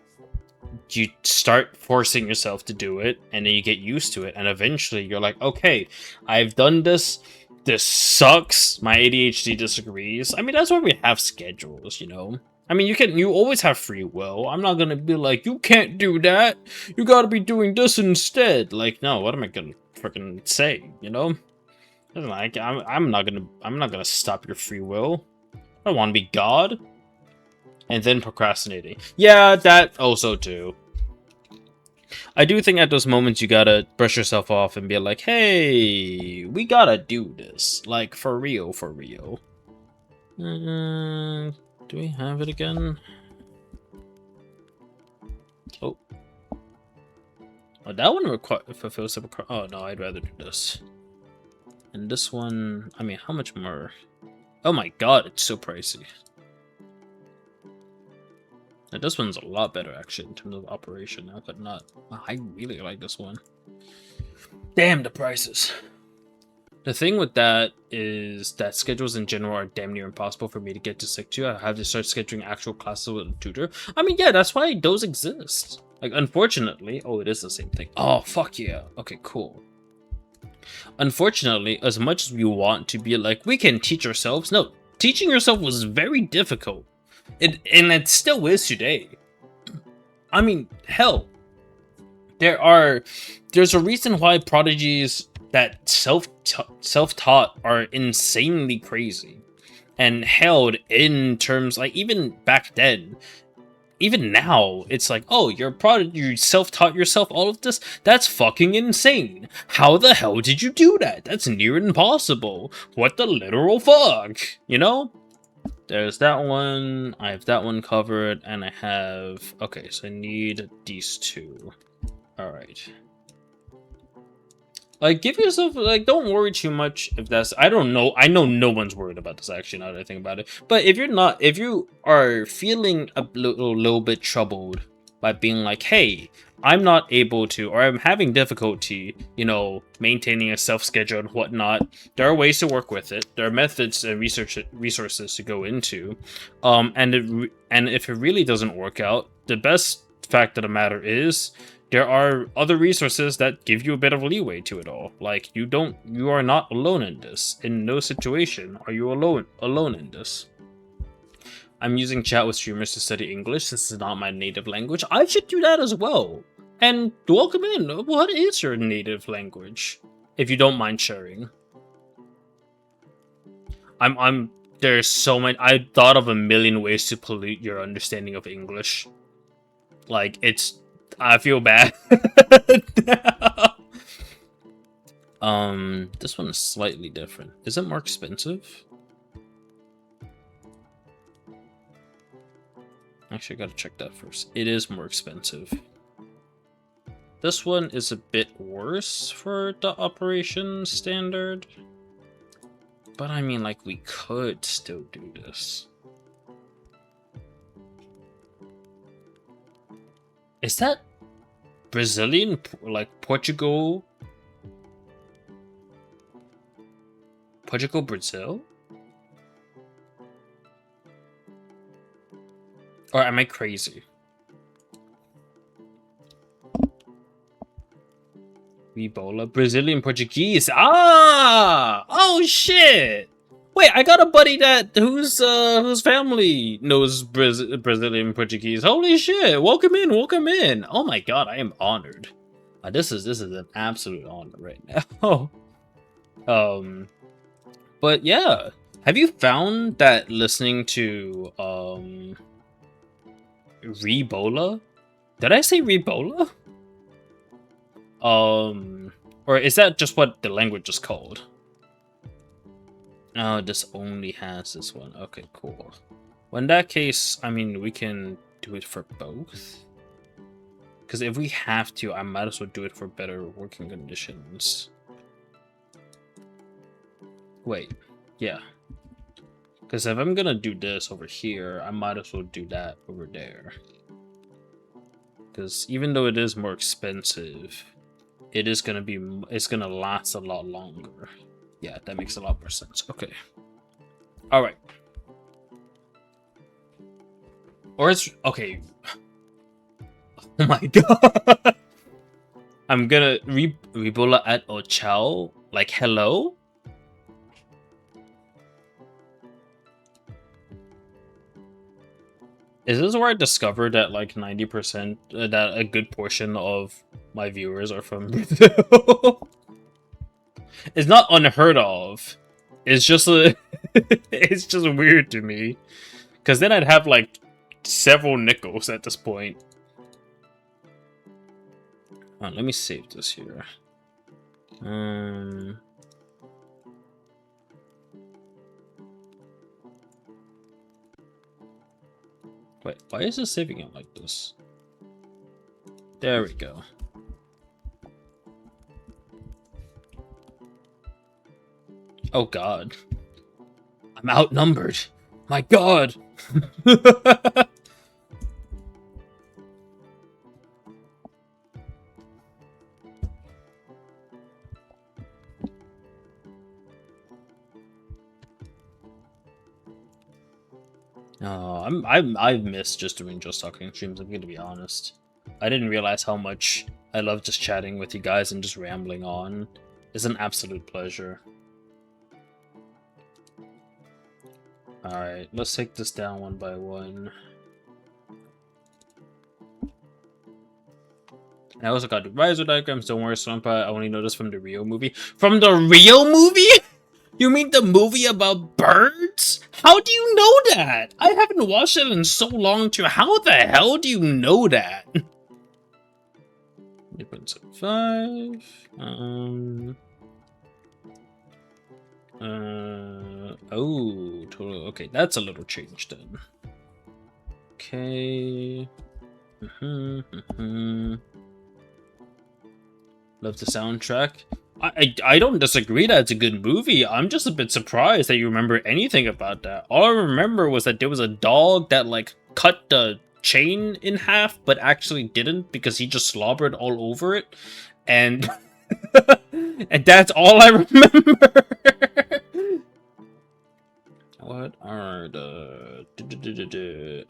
you start forcing yourself to do it, and then you get used to it, and eventually you're like, okay, I've done this. This sucks. My ADHD disagrees. I mean, that's why we have schedules, you know. I mean, you always have free will. I'm not gonna be like, you can't do that. You gotta be doing this instead. Like, no, what am I gonna freaking say? You know? Like, I'm not gonna stop your free will. I don't want to be God. And then procrastinating. Yeah, that also too. I do think at those moments you gotta brush yourself off and be like, hey, we gotta do this. Like, for real, for real. Do we have it again? Oh. Oh, that one fulfills the oh no, I'd rather do this. And this one, I mean, how much more? Oh my god, it's so pricey. And this one's a lot better, actually, in terms of operation now, but not... I really like this one. Damn, the prices. The thing with that is that schedules in general are damn near impossible for me to get to stick to. I have to start scheduling actual classes with a tutor. I mean, yeah, that's why those exist. Like, unfortunately... Oh, it is the same thing. Oh, fuck yeah. Okay, cool. Unfortunately, as much as we want to be like, we can teach ourselves, no, teaching yourself was very difficult. And it still is today. I mean, hell, there's a reason why prodigies that self-taught are insanely crazy and held in terms, like, even back then, even now, it's like, oh, you're a prodigy, you self-taught yourself all of this? That's fucking insane. How the hell did you do that? That's near impossible. What the literal fuck? You know? There's that one, I have that one covered, and I have... Okay, so I need these two. Alright. Like, give yourself... Like, don't worry too much if that's... I don't know. I know no one's worried about this, actually, now that I think about it. But if you're not... If you are feeling a little bit troubled by being like, hey, I'm not able to, or I'm having difficulty, you know, maintaining a self-schedule and whatnot, there are ways to work with it. There are methods and resources to go into. And if it really doesn't work out, the best fact of the matter is there are other resources that give you a bit of leeway to it all. Like, you are not alone in this. In no situation are you alone in this. I'm using chat with streamers to study English. This is not my native language. I should do that as well. And welcome in. What is your native language? If you don't mind sharing. There's so many. I thought of a million ways to pollute your understanding of English. Like, I feel bad. This one is slightly different. Is it more expensive? Actually, I gotta check that first. It is more expensive. This one is a bit worse for the operation standard. But I mean, like, we could still do this. Is that Brazilian, like Portugal? Portugal, Brazil? Or am I crazy? Ebola, Brazilian, Portuguese. Ah! Oh shit! Wait, I got a buddy whose family knows Brazilian Portuguese. Holy shit! Welcome in, welcome in. Oh my god, I am honored. This is an absolute honor right now. But yeah, have you found that listening to Rebola? Did I say Rebola? Or is that just what the language is called? Oh, this only has this one. Okay, cool. Well, in that case, I mean, we can do it for both. Because if we have to, I might as well do it for better working conditions. Wait, yeah. Because if I'm gonna do this over here, I might as well do that over there. Because even though it is more expensive, it's gonna last a lot longer. Yeah, that makes a lot more sense. Okay. Alright. Or it's okay. Oh my god. I'm gonna Rebola at Ochao, like hello. Is this where I discovered that like 90% that a good portion of my viewers are from Brazil? It's not unheard of. It's just it's just weird to me. Cause then I'd have like several nickels at this point. Let me save this here. Wait, why is it saving it like this? There we go. Oh god. I'm outnumbered. My god. Oh, I've missed just doing Just Talking streams, I'm gonna be honest. I didn't realize how much I love just chatting with you guys and just rambling on. It's an absolute pleasure. Alright, let's take this down one by one. I also got the riser diagrams, don't worry, Slumpa, I only know this from the Rio movie. From the Rio movie?! You mean the movie about birds? How do you know that? I haven't watched it in so long too. How the hell do you know that? 8.75. Oh, total. Okay, that's a little change then. Okay. Love the soundtrack. I don't disagree that it's a good movie. I'm just a bit surprised that you remember anything about that. All I remember was that there was a dog that like cut the chain in half, but actually didn't because he just slobbered all over it, and and that's all I remember. What are the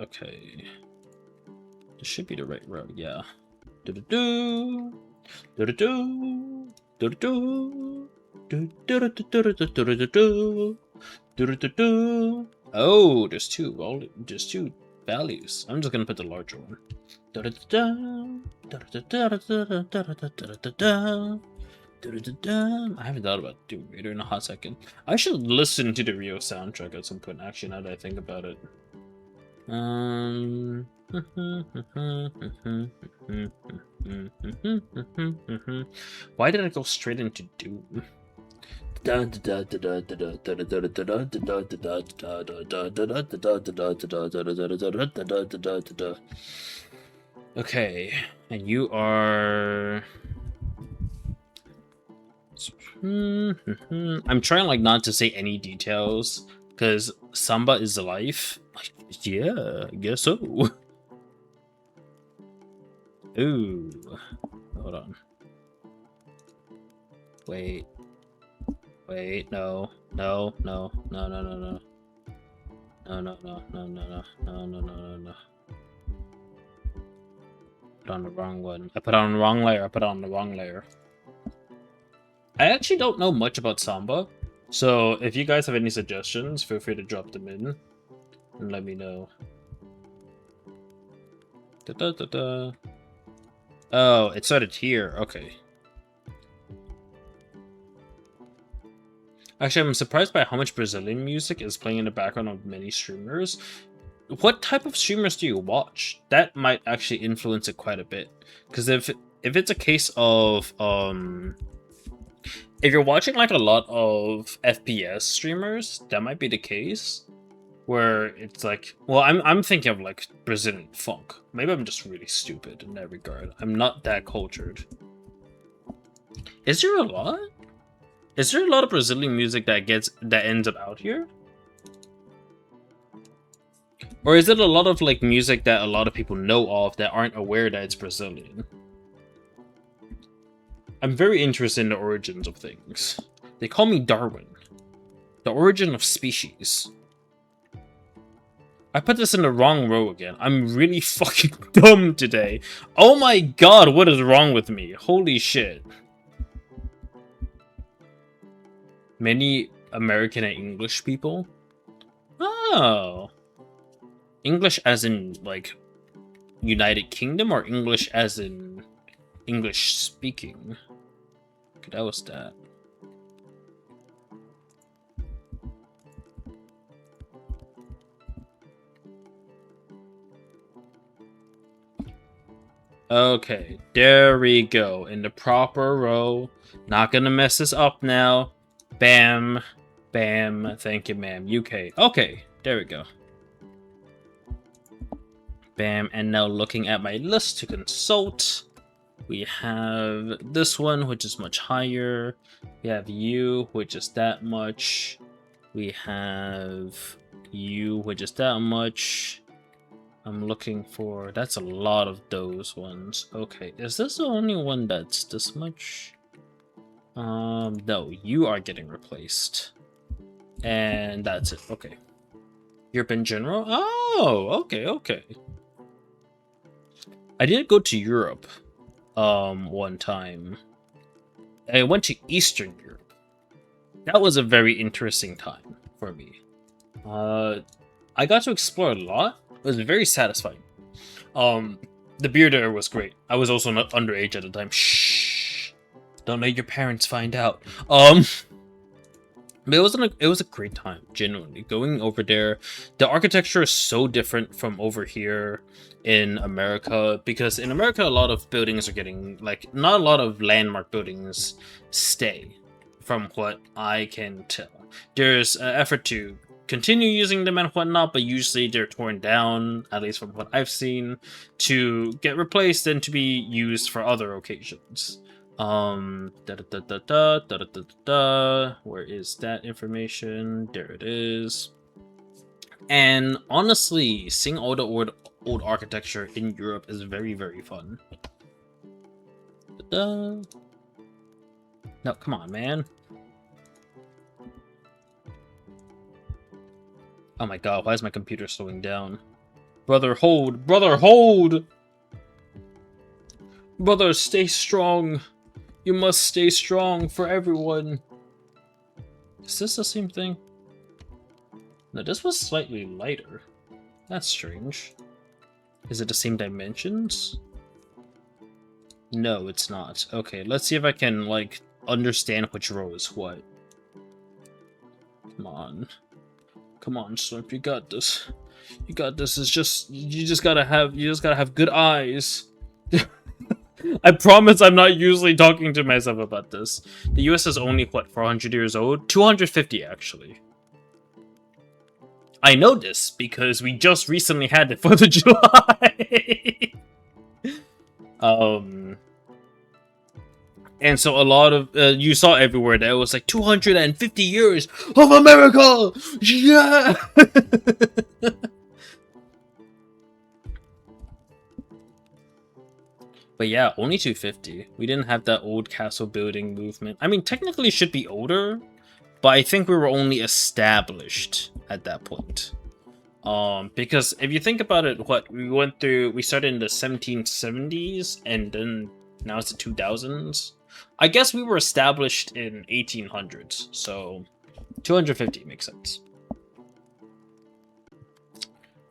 okay? This should be the right road, yeah. Oh, there's two values. I'm just gonna put the larger one. I haven't thought about doing Raider in a hot second. I should listen to the Rio soundtrack at some point, actually, now that I think about it. Why did I go straight into Doom? Okay, and you are... I'm trying like not to say any details, because Samba is life. Yeah, I guess so. Ooh. Hold on. Wait. Wait, no. No, no, no, no, no, no. No, no, no, no, no, no, no, no, no, no. Put on the wrong one. I put on the wrong layer. I put on the wrong layer. I actually don't know much about Samba, so if you guys have any suggestions, feel free to drop them in and let me know. Oh, it started here. Okay. Actually, I'm surprised by how much Brazilian music is playing in the background of many streamers. What type of streamers do you watch? That might actually influence it quite a bit. Because if it's a case of if you're watching like a lot of FPS streamers, that might be the case. Where it's like, well, I'm thinking of like Brazilian funk. Maybe I'm just really stupid in that regard. I'm not that cultured. Is there a lot? Is there a lot of Brazilian music that ends up out here? Or is it a lot of like music that a lot of people know of that aren't aware that it's Brazilian? I'm very interested in the origins of things. They call me Darwin. The origin of species. I put this in the wrong row again. I'm really fucking dumb today. Oh my god, what is wrong with me? Holy shit. Many American and English people? Oh. English as in, like, United Kingdom, or English as in English speaking? Okay, that was that. Okay, there we go. In the proper row. Not gonna mess this up now. Bam. Bam. Thank you, ma'am. UK. Okay, there we go. Bam. And now looking at my list to consult, we have this one, which is much higher. We have you, which is that much. We have you, which is that much. I'm looking for... That's a lot of those ones. Okay, is this the only one that's this much? No, you are getting replaced. And that's it. Okay. Europe in general? Oh, okay, okay. I did go to Europe, one time. I went to Eastern Europe. That was a very interesting time for me. I got to explore a lot. It was very satisfying. The beer there was great. I was also not underage at the time. Shh. Don't let your parents find out. But it was a great time, genuinely. Going over there, the architecture is so different from over here in America, because in America a lot of buildings are getting, like, not a lot of landmark buildings stay, from what I can tell. There's an effort to continue using them and whatnot, but usually they're torn down, at least from what I've seen, to get replaced and to be used for other occasions. Where is that information? There it is. And honestly, seeing all the old architecture in Europe is very, very fun. No, come on, man. Oh my god, why is my computer slowing down? Brother, hold! Brother, hold! Brother, stay strong! You must stay strong for everyone. Is this the same thing? No, this was slightly lighter. That's strange. Is it the same dimensions? No, it's not. Okay, let's see if I can, like, understand which row is what. Come on. Come on, Slurp, you got this. You got this. It's just you just gotta have good eyes. I promise I'm not usually talking to myself about this. The US is only, what, 400 years old? 250, actually. I know this because we just recently had the 4th of July. And so a lot of, you saw everywhere that it was like 250 years of America! Yeah! But yeah, only 250. We didn't have that old castle building movement. I mean, technically it should be older, but I think we were only established at that point. Because if you think about it, we started in the 1770s, and then now it's the 2000s. I guess we were established in 1800s, so 250 makes sense.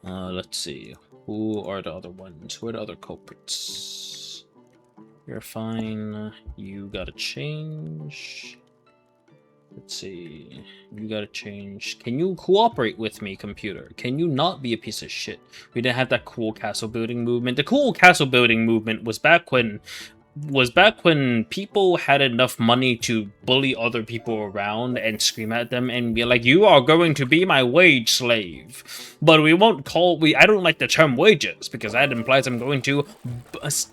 Let's see. Who are the other ones? Who are the other culprits? You're fine. You gotta change. Let's see. You gotta change. Can you cooperate with me, computer? Can you not be a piece of shit? We didn't have that cool castle building movement. The cool castle building movement was back when people had enough money to bully other people around and scream at them and be like, you are going to be my wage slave. But we won't call... I don't like the term wages, because that implies I'm going to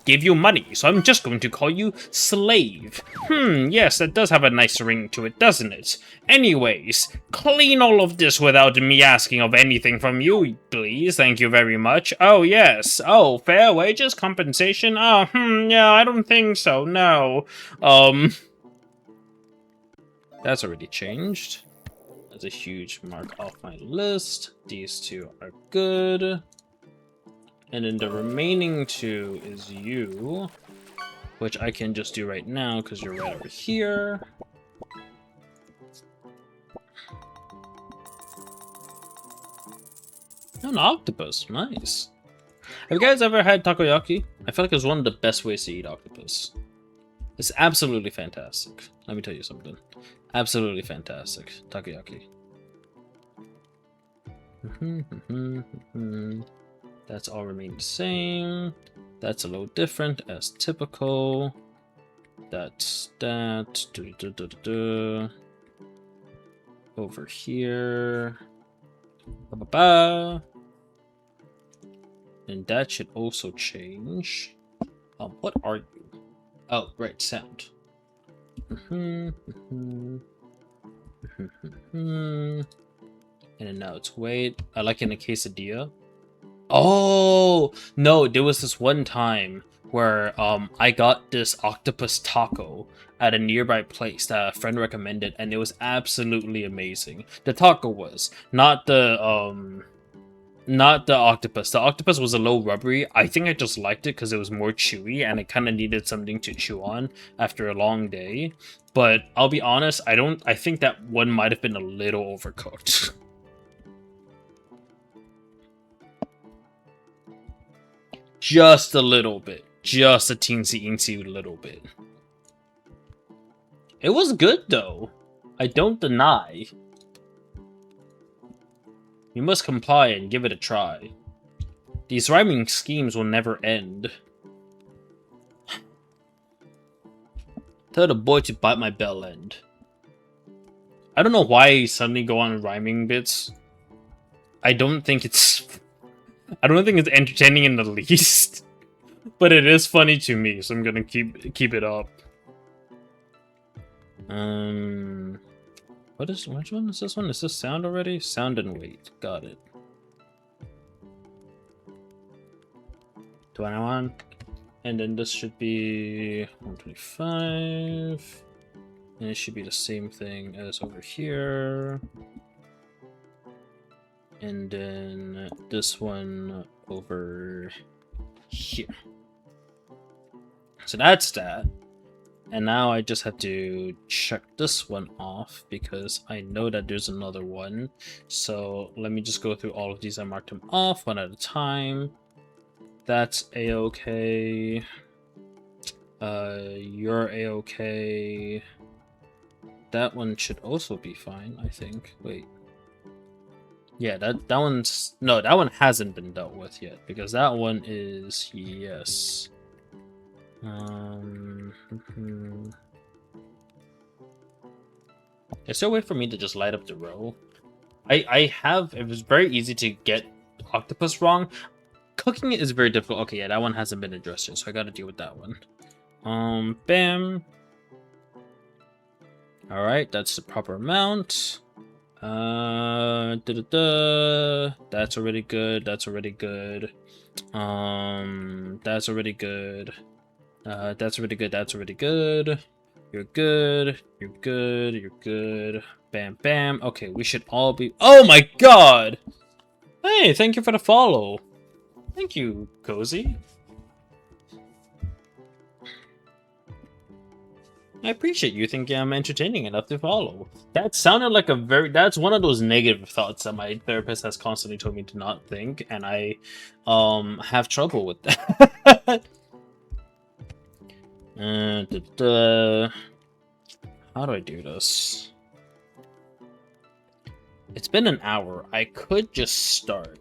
give you money. So I'm just going to call you slave. Yes, that does have a nice ring to it, doesn't it? Anyways, clean all of this without me asking of anything from you, please. Thank you very much. Oh, yes. Oh, fair wages? Compensation? Oh, yeah, I don't think so, no. That's already changed. That's a huge mark off my list. These two are good. And then the remaining two is you, which I can just do right now because you're right over here. An octopus, nice. Have you guys ever had takoyaki? I feel like it's one of the best ways to eat octopus. It's absolutely fantastic. Let me tell you something. Absolutely fantastic. Takoyaki. That's all remain the same. That's a little different as typical. That's that. Over here. Ba-ba-ba. And that should also change. What are you? Oh, right, sound. And then now it's weight. I like in a quesadilla. Oh no, there was this one time where I got this octopus taco at a nearby place that a friend recommended, and it was absolutely amazing. The taco was not the octopus. The octopus was a little rubbery. I think I just liked it because it was more chewy and I kind of needed something to chew on after a long day. But I'll be honest, I think that one might have been a little overcooked. Just a little bit. Just a teensy little bit. It was good though. I don't deny. You must comply and give it a try. These rhyming schemes will never end. Tell the boy to bite my bell end. I don't know why I suddenly go on rhyming bits. I don't think it's entertaining in the least. But it is funny to me, so I'm gonna keep it up. Which one is this one? Is this sound already? Sound and weight. Got it. 21. And then this should be 125. And it should be the same thing as over here. And then this one over here. So that's that. And now I just have to check this one off because I know that there's another one. So let me just go through all of these and mark them off one at a time. That's a-okay. You're a-okay. That one should also be fine, I think. Wait. Yeah, that one's... No, that one hasn't been dealt with yet because that one is... Yes. Is there a way for me to just light up the row? It was very easy to get octopus wrong. Cooking it is very difficult. Okay, yeah, that one hasn't been addressed yet, so I gotta deal with that one. Bam. Alright, that's the proper amount. That's already good, that's already good. That's already good. That's already good, that's already good. You're good, you're good, you're good. Bam, bam. Okay, we should all be... Oh my god! Hey, thank you for the follow. Thank you, Cozy. I appreciate you thinking I'm entertaining enough to follow. That sounded like that's one of those negative thoughts that my therapist has constantly told me to not think, and I have trouble with that. How do I do this? It's been an hour. I could just start.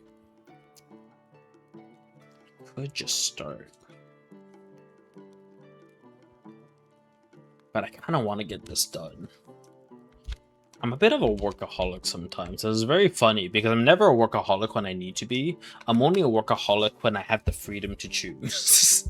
But I kind of want to get this done. I'm a bit of a workaholic sometimes. It's very funny because I'm never a workaholic when I need to be. I'm only a workaholic when I have the freedom to choose.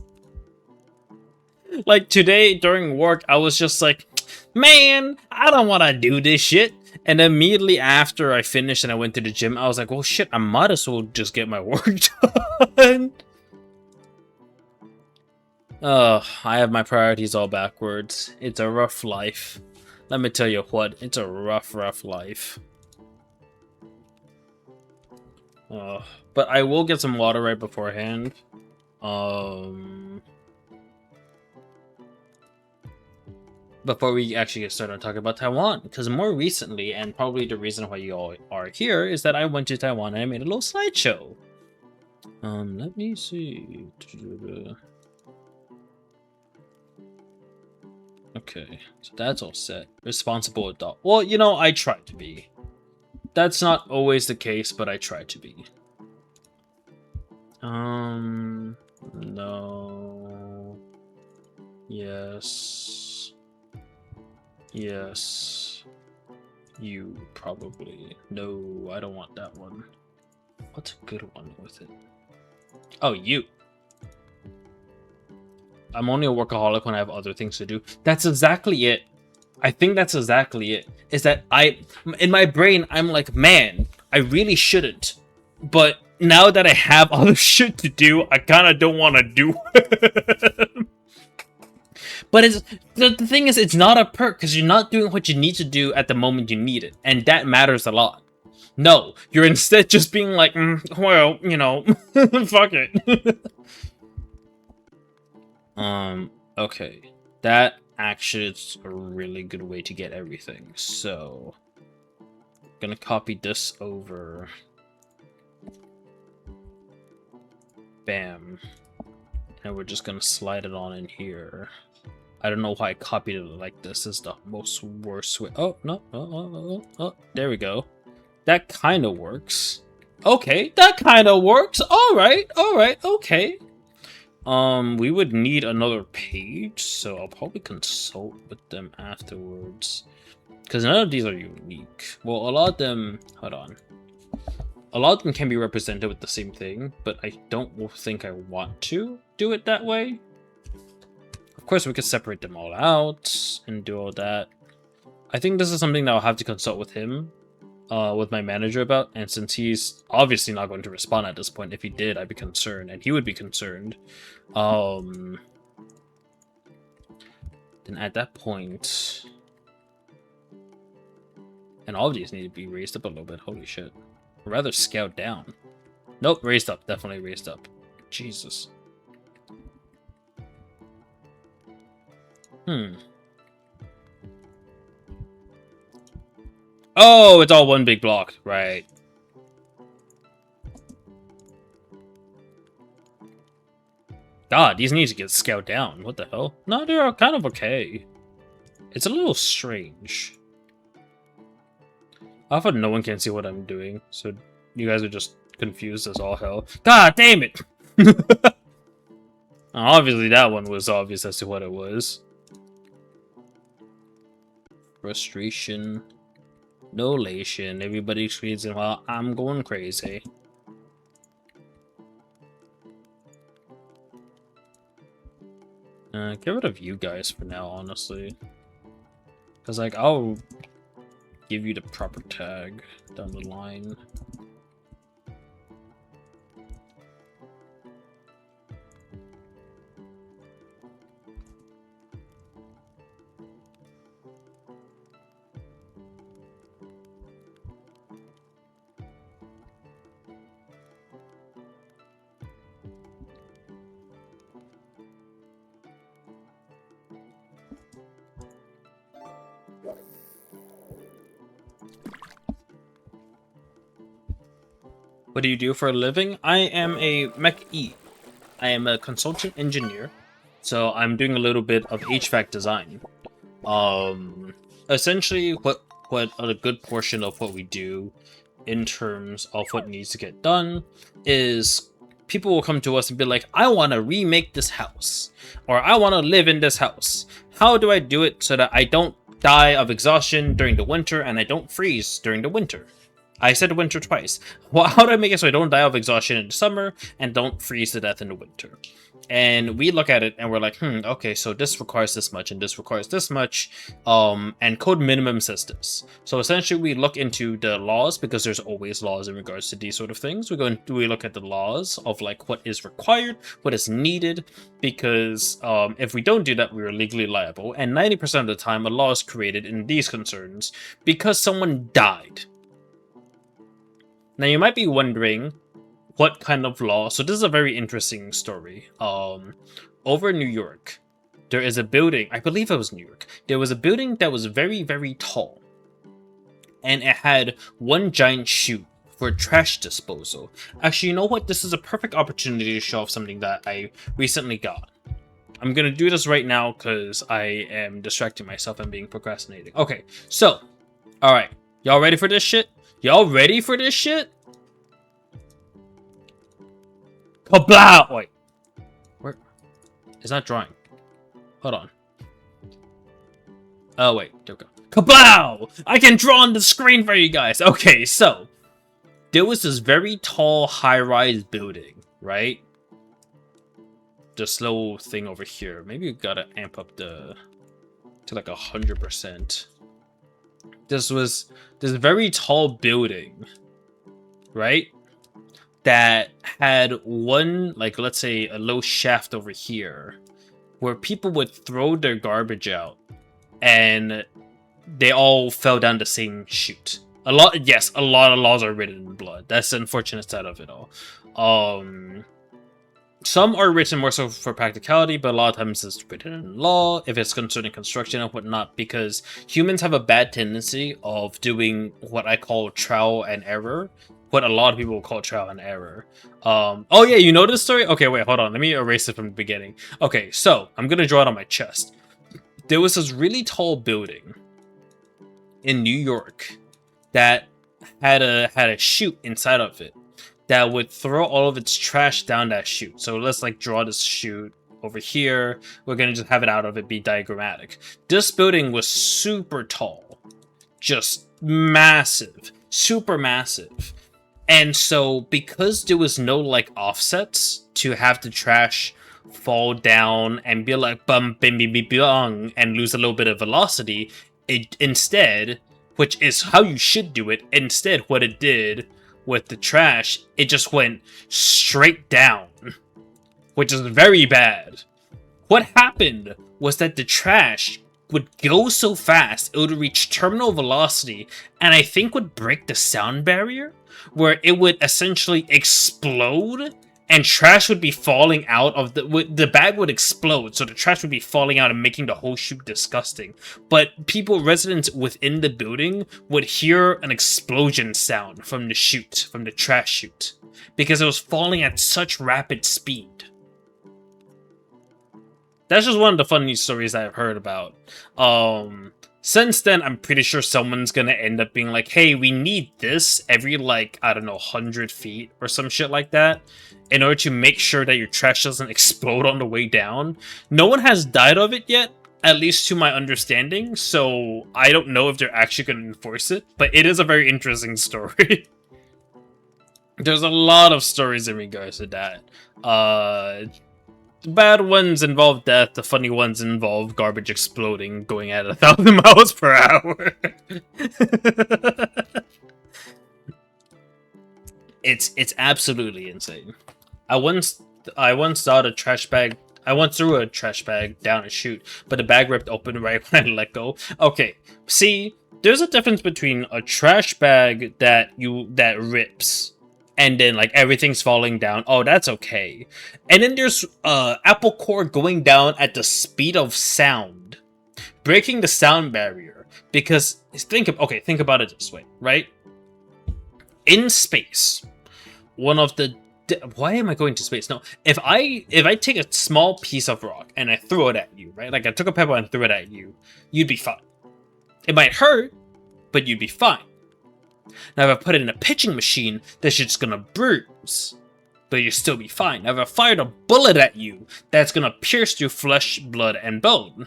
Like today during work, I was just like, man, I don't want to do this shit. And immediately after I finished and I went to the gym, I was like, well, shit, I might as well just get my work done. I have my priorities all backwards. It's a rough life. Let me tell you what, it's a rough life. But I will get some water right beforehand. Before we actually get started on talking about Taiwan, because more recently, and probably the reason why you all are here, is that I went to Taiwan and I made a little slideshow. Let me see. Okay, so that's all set. Responsible adult. Well, you know, I try to be. That's not always the case, but I try to be. No. Yes. Yes. You probably. No, I don't want that one. What's a good one with it? Oh, you. I'm only a workaholic when I have other things to do. That's exactly it. I think that's exactly it. Is that in my brain, I'm like, man, I really shouldn't. But now that I have other shit to do, I kind of don't want to do it. But the thing is, it's not a perk because you're not doing what you need to do at the moment you need it. And that matters a lot. No, you're instead just being like, well, you know, fuck it. Okay. That actually is a really good way to get everything. So, I'm gonna copy this over. Bam. And we're just gonna slide it on in here. I don't know why I copied it like this. This is the most worst way. Oh, no. Oh, there we go. That kind of works. Okay, that kind of works. All right, okay. We would need another page, so I'll probably consult with them afterwards. Because none of these are unique. Well, a lot of them... Hold on. A lot of them can be represented with the same thing, but I don't think I want to do it that way. Of course, we could separate them all out and do all that. I think this is something that I'll have to consult with him, with my manager about, and since he's obviously not going to respond at this point, if he did, I'd be concerned, and he would be concerned. Then at that point... And all of these need to be raised up a little bit, holy shit. Or rather, scaled down. Nope, raised up, definitely raised up. Jesus. Oh, it's all one big block, right. God, these need to get scaled down. What the hell? No, they're kind of okay. It's a little strange. I thought no one can see what I'm doing, so you guys are just confused as all hell. God damn it! Obviously, that one was obvious as to what it was. Frustration. No elation. Everybody screams and while I'm going crazy. Get rid of you guys for now, honestly. Because, like, I'll give you the proper tag down the line. What do you do for a living? I am a mech E. I am a consultant engineer, so I'm doing a little bit of HVAC design. Essentially, what a good portion of what we do in terms of what needs to get done is people will come to us and be like, I want to remake this house, or I want to live in this house. How do I do it so that I don't die of exhaustion during the winter and I don't freeze during the winter? I said winter twice. Well, how do I make it so I don't die of exhaustion in the summer and don't freeze to death in the winter? And we look at it and we're like, okay, so this requires this much and this requires this much, and code minimum says this. So essentially we look into the laws, because there's always laws in regards to these sort of things. We look at the laws of like what is required, what is needed, because if we don't do that, we are legally liable. And 90% of the time, a law is created in these concerns because someone died. Now you might be wondering, what kind of law. So this is a very interesting story. Over in New York, there is a building. I believe it was New York. There was a building that was very, very tall, and it had one giant chute for trash disposal. Actually, you know what? This is a perfect opportunity to show off something that I recently got. I'm gonna do this right now because I am distracting myself and being procrastinating. Okay, so, all right, y'all ready for this shit? Y'all ready for this shit? Kablow! Wait, where? It's not drawing. Hold on. Oh wait, there we go. Kablow! I can draw on the screen for you guys. Okay, so there was this very tall, high-rise building, right? This little thing over here. Maybe we gotta amp up to like 100%. This was this very tall building, right? That had one, like, let's say a low shaft over here where people would throw their garbage out and they all fell down the same chute. A lot of laws are written in blood. That's the unfortunate side of it all. Some are written more so for practicality, but a lot of times it's written in law if it's concerning construction and whatnot, because humans have a bad tendency of doing what I call trial and error, what a lot of people call trial and error. Oh yeah, you know this story? Okay, wait, hold on. Let me erase it from the beginning. Okay, so I'm gonna draw it on my chest. There was this really tall building in New York that had a chute inside of it that would throw all of its trash down that chute. So let's like draw this chute over here. We're gonna just have it out of it be diagrammatic. This building was super tall, just massive, super massive. And so because there was no like offsets to have the trash fall down and be like bum bim bim bim bung and lose a little bit of velocity, it instead, which is how you should do it, instead what it did with the trash, it just went straight down, which is very bad. What happened was that the trash would go so fast, it would reach terminal velocity, and I think would break the sound barrier, where it would essentially explode, and trash would be falling out of the bag would explode, so the trash would be falling out and making the whole chute disgusting. But residents within the building would hear an explosion sound from the chute, from the trash chute, because it was falling at such rapid speed. That's just one of the funny stories I've heard about. Since then, I'm pretty sure someone's gonna end up being like, hey, we need this every, like, I don't know, 100 feet or some shit like that, in order to make sure that your trash doesn't explode on the way down. No one has died of it yet, at least to my understanding, so I don't know if they're actually gonna enforce it, but it is a very interesting story. There's a lot of stories in regards to that. The bad ones involve death, the funny ones involve garbage exploding, going at 1,000 miles per hour. It's absolutely insane. I once saw a trash bag. I once threw a trash bag down a chute, but the bag ripped open right when I let go. Okay, see, there's a difference between a trash bag that rips and then like everything's falling down. Oh, that's okay. And then there's apple core going down at the speed of sound, breaking the sound barrier. Because think about it this way, right? In space, one of the why am I going to space? No, if I take a small piece of rock and I throw it at you, right? Like I took a pebble and threw it at you, you'd be fine. It might hurt, but you'd be fine. Now, if I put it in a pitching machine, that shit's gonna bruise, but you'll still be fine. Now, if I fired a bullet at you, that's gonna pierce through flesh, blood, and bone.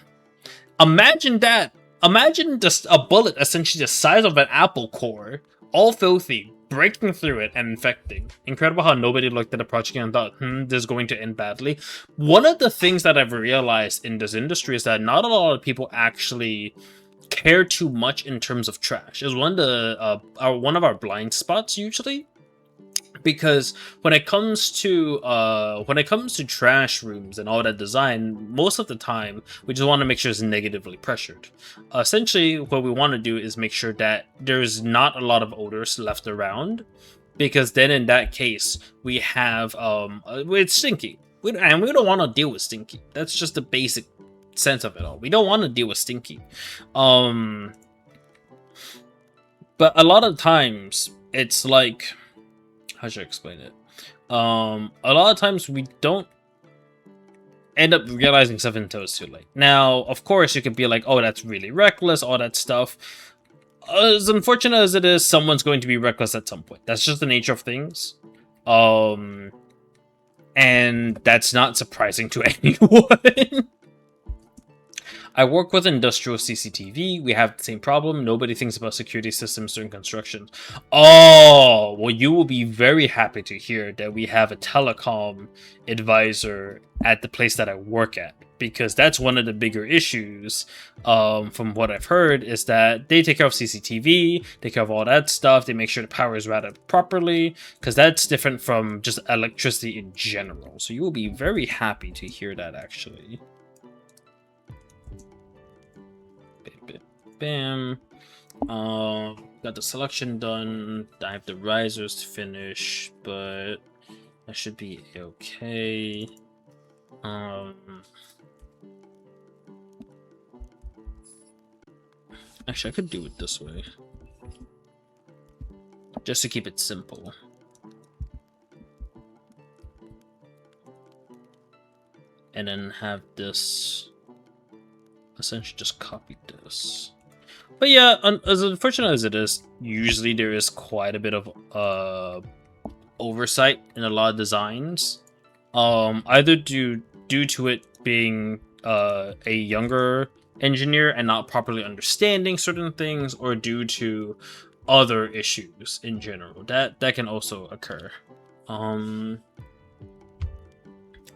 Imagine that. Imagine just a bullet essentially the size of an apple core, all filthy, breaking through it and infecting. Incredible how nobody looked at the project and thought, this is going to end badly. One of the things that I've realized in this industry is that not a lot of people actually care too much in terms of trash. Is one of our blind spots usually, because when it comes to trash rooms and all that design, most of the time we just want to make sure it's negatively pressured. Essentially, what we want to do is make sure that there's not a lot of odors left around, because then in that case we have it's stinky, and we don't want to deal with stinky. That's just the basic sense of it all. We don't want to deal with stinky. But a lot of times it's like, how should I explain it? A lot of times we don't end up realizing stuff until it's too late. Now, of course, you could be like, oh, that's really reckless, all that stuff. As unfortunate as it is, someone's going to be reckless at some point. That's just the nature of things. And that's not surprising to anyone. I work with industrial CCTV. We have the same problem. Nobody thinks about security systems during construction. Oh, well, you will be very happy to hear that we have a telecom advisor at the place that I work at, because that's one of the bigger issues, from what I've heard, is that they take care of CCTV, take care of all that stuff, they make sure the power is routed properly, because that's different from just electricity in general. So you will be very happy to hear that, actually. Bam. Got the selection done. I have the risers to finish, but that should be okay. Actually, I could do it this way, just to keep it simple. And then have this essentially just copy this. But yeah, as unfortunate as it is, usually there is quite a bit of oversight in a lot of designs. Either due to it being a younger engineer and not properly understanding certain things, or due to other issues in general. That can also occur. Oh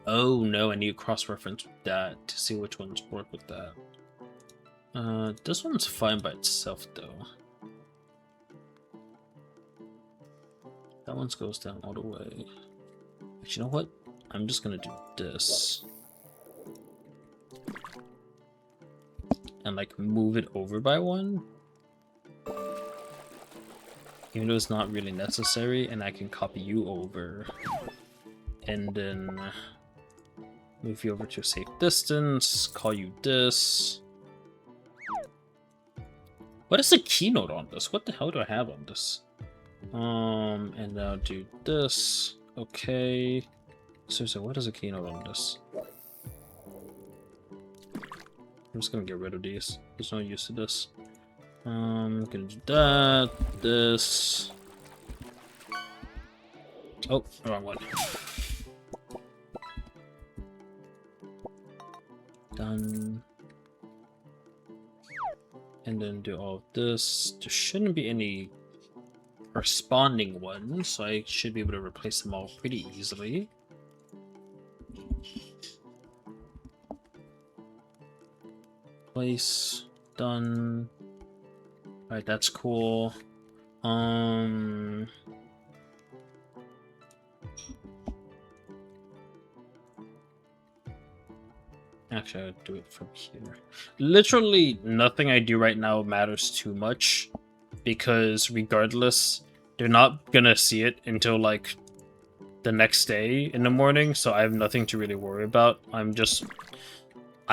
no, I need to cross-reference that to see which ones work with that. This one's fine by itself though. That one goes down all the way. But you know what? I'm just gonna do this. And like move it over by one. Even though it's not really necessary, and I can copy you over. And then move you over to a safe distance, call you this. What is the keynote on this? What the hell do I have on this? And now do this. Okay. Seriously, what is a keynote on this? I'm just gonna get rid of these. There's no use to this. I'm gonna do that. This. Oh, wrong one. Done. And then do all of this. There shouldn't be any corresponding ones, so I should be able to replace them all pretty easily. Place. Done. Alright, that's cool. Actually, I'll do it from here. Literally, nothing I do right now matters too much, because regardless, they're not gonna see it until like the next day in the morning, so I have nothing to really worry about. I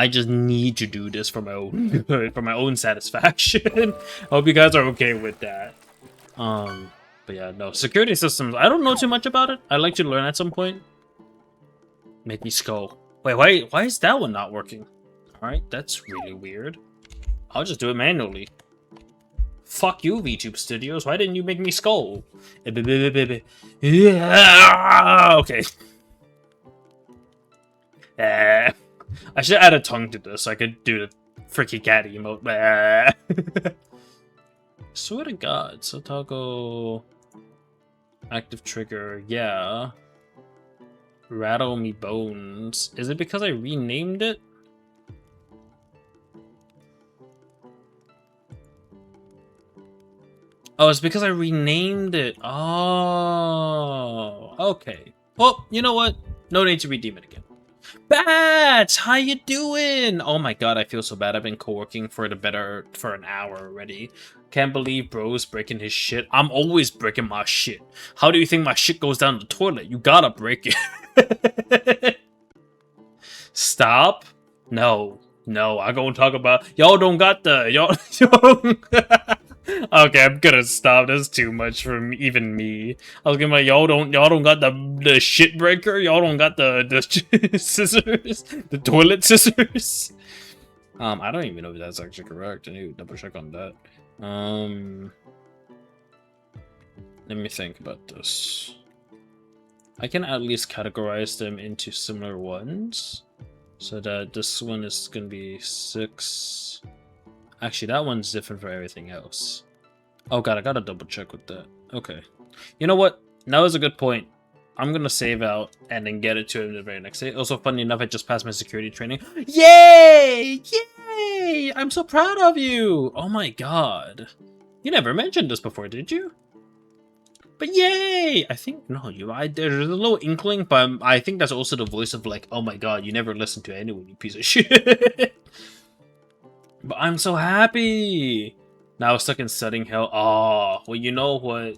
just need to do this for my own good, for my own satisfaction. I hope you guys are okay with that. But yeah, no, security systems, I don't know too much about it. I'd like to learn at some point. Make me skull. Wait, why is that one not working? Alright, that's really weird. I'll just do it manually. Fuck you, VTube Studios. Why didn't you make me skull? Yeah, okay. I should add a tongue to this so I could do the freaky cat emote. Swear to God. So toggle active trigger. Yeah. Rattle me bones. Is it because I renamed it? Oh, it's because I renamed it. Oh, okay. Well, you know what? No need to redeem it again. Bats, how you doing? Oh my god, I feel so bad. I've been co-working for an hour already. Can't believe bro's breaking his shit. I'm always breaking my shit. How do you think my shit goes down the toilet? You gotta break it. Stop. No. No, I gonna talk about y'all don't got the y'all Okay, I'm gonna stop. That's too much for even me. I was gonna be like, y'all don't got the shit breaker. Y'all don't got the scissors, the toilet scissors. I don't even know if that's actually correct. I need to double check on that. Let me think about this. I can at least categorize them into similar ones, so that this one is gonna be 6. Actually, that one's different for everything else. Oh god, I gotta double check with that. Okay. You know what? That was a good point. I'm gonna save out and then get it to him the very next day. Also, funny enough, I just passed my security training. Yay! Yay! I'm so proud of you! Oh my god. You never mentioned this before, did you? But yay! I think, no, there's a little inkling, but I think that's also the voice of like, oh my god, you never listen to anyone, you piece of shit. But I'm so happy! Now stuck in studying hell. Oh, well, you know what?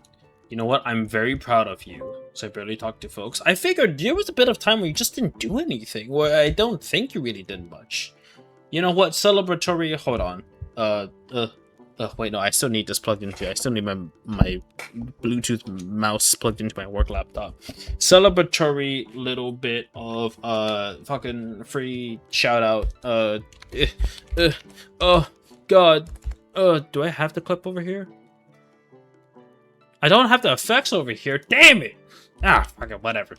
You know what? I'm very proud of you. So I barely talked to folks. I figured there was a bit of time where you just didn't do anything, where I don't think you really did much. You know what? Celebratory, hold on. Wait, no, I still need this plugged into. I still need my Bluetooth mouse plugged into my work laptop. Celebratory little bit of fucking free shout out. Oh god. Do I have the clip over here? I don't have the effects over here. Damn it. Ah, fuck it, whatever.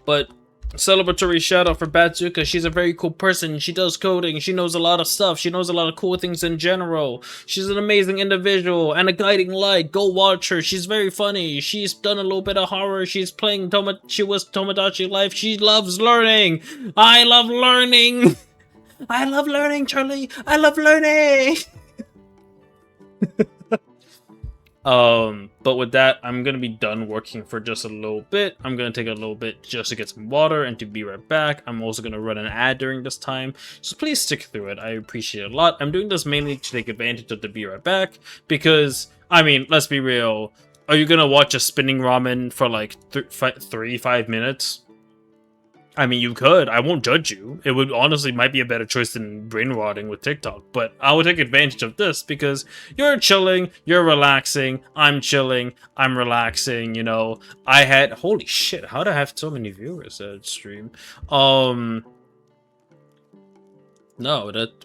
But celebratory shout out for Batsuka. She's a very cool person. She does coding. She knows a lot of stuff. She knows a lot of cool things in general. She's an amazing individual and a guiding light. Go watch her. She's very funny. She's done a little bit of horror. She's playing She was Tomodachi Life. She loves learning. I love learning. I love learning, Charlie. I love learning. But with that, I'm gonna be done working for just a little bit. I'm gonna take a little bit just to get some water and to be right back. I'm also gonna run an ad during this time, so please stick through it. I appreciate it a lot. I'm doing this mainly to take advantage of the be right back, because, I mean, let's be real. Are you gonna watch a spinning ramen for like 5 minutes? I mean, you could. I won't judge you. It would honestly might be a better choice than brain rotting with TikTok. But I would take advantage of this because you're chilling, you're relaxing, I'm chilling, I'm relaxing, you know. I had... Holy shit, how do I have so many viewers at stream? No,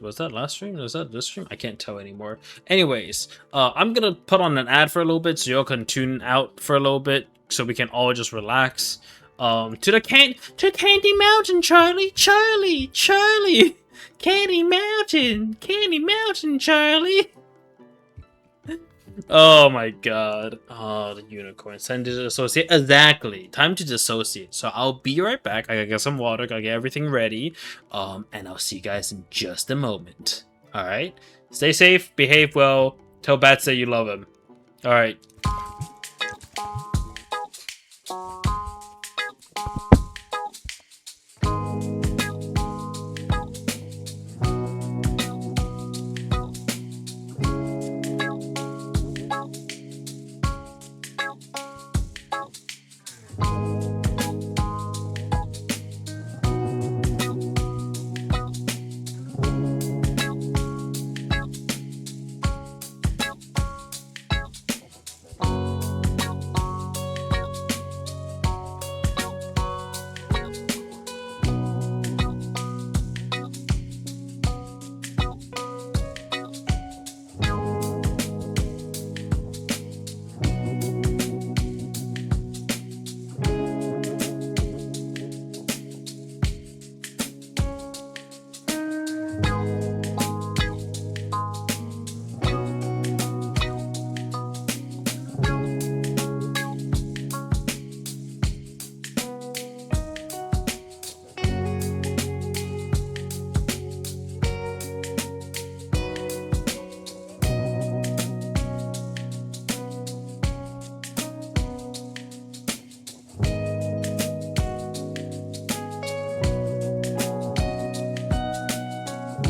was that last stream? Was that this stream? I can't tell anymore. Anyways, I'm gonna put on an ad for a little bit so y'all can tune out for a little bit so we can all just relax. To Candy Mountain, Charlie, Candy Mountain, Charlie. Oh my god. Oh, the unicorn. Time to dissociate. Exactly. Time to dissociate. So I'll be right back. I gotta get some water, gotta get everything ready. And I'll see you guys in just a moment. Alright? Stay safe, behave well, tell Bats that you love him. Alright.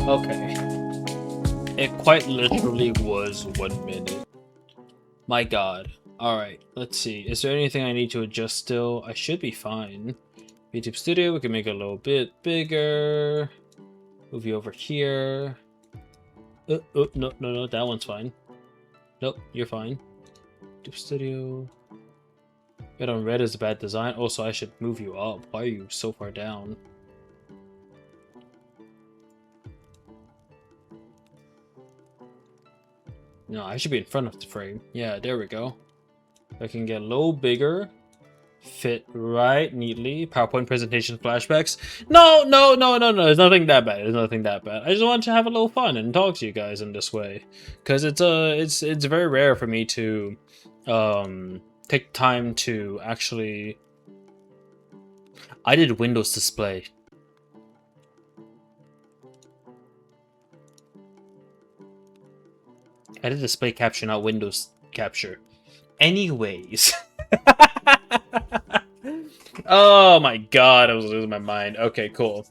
Okay. It quite literally was 1 minute. My god. Alright, let's see. Is there anything I need to adjust still? I should be fine. YouTube Studio, we can make it a little bit bigger. Move you over here. Oh, no, that one's fine. Nope, you're fine. YouTube Studio. Red on red is a bad design. Also, I should move you up. Why are you so far down? No, I should be in front of the frame. Yeah, there we go. I can get a little bigger. Fit right neatly. PowerPoint presentation flashbacks. No. It's nothing that bad. It's nothing that bad. I just want to have a little fun and talk to you guys in this way, because it's very rare for me to take time to actually. I did Windows display. I did display capture, not Windows capture. Anyways. Oh my god, I was losing my mind. Okay, cool.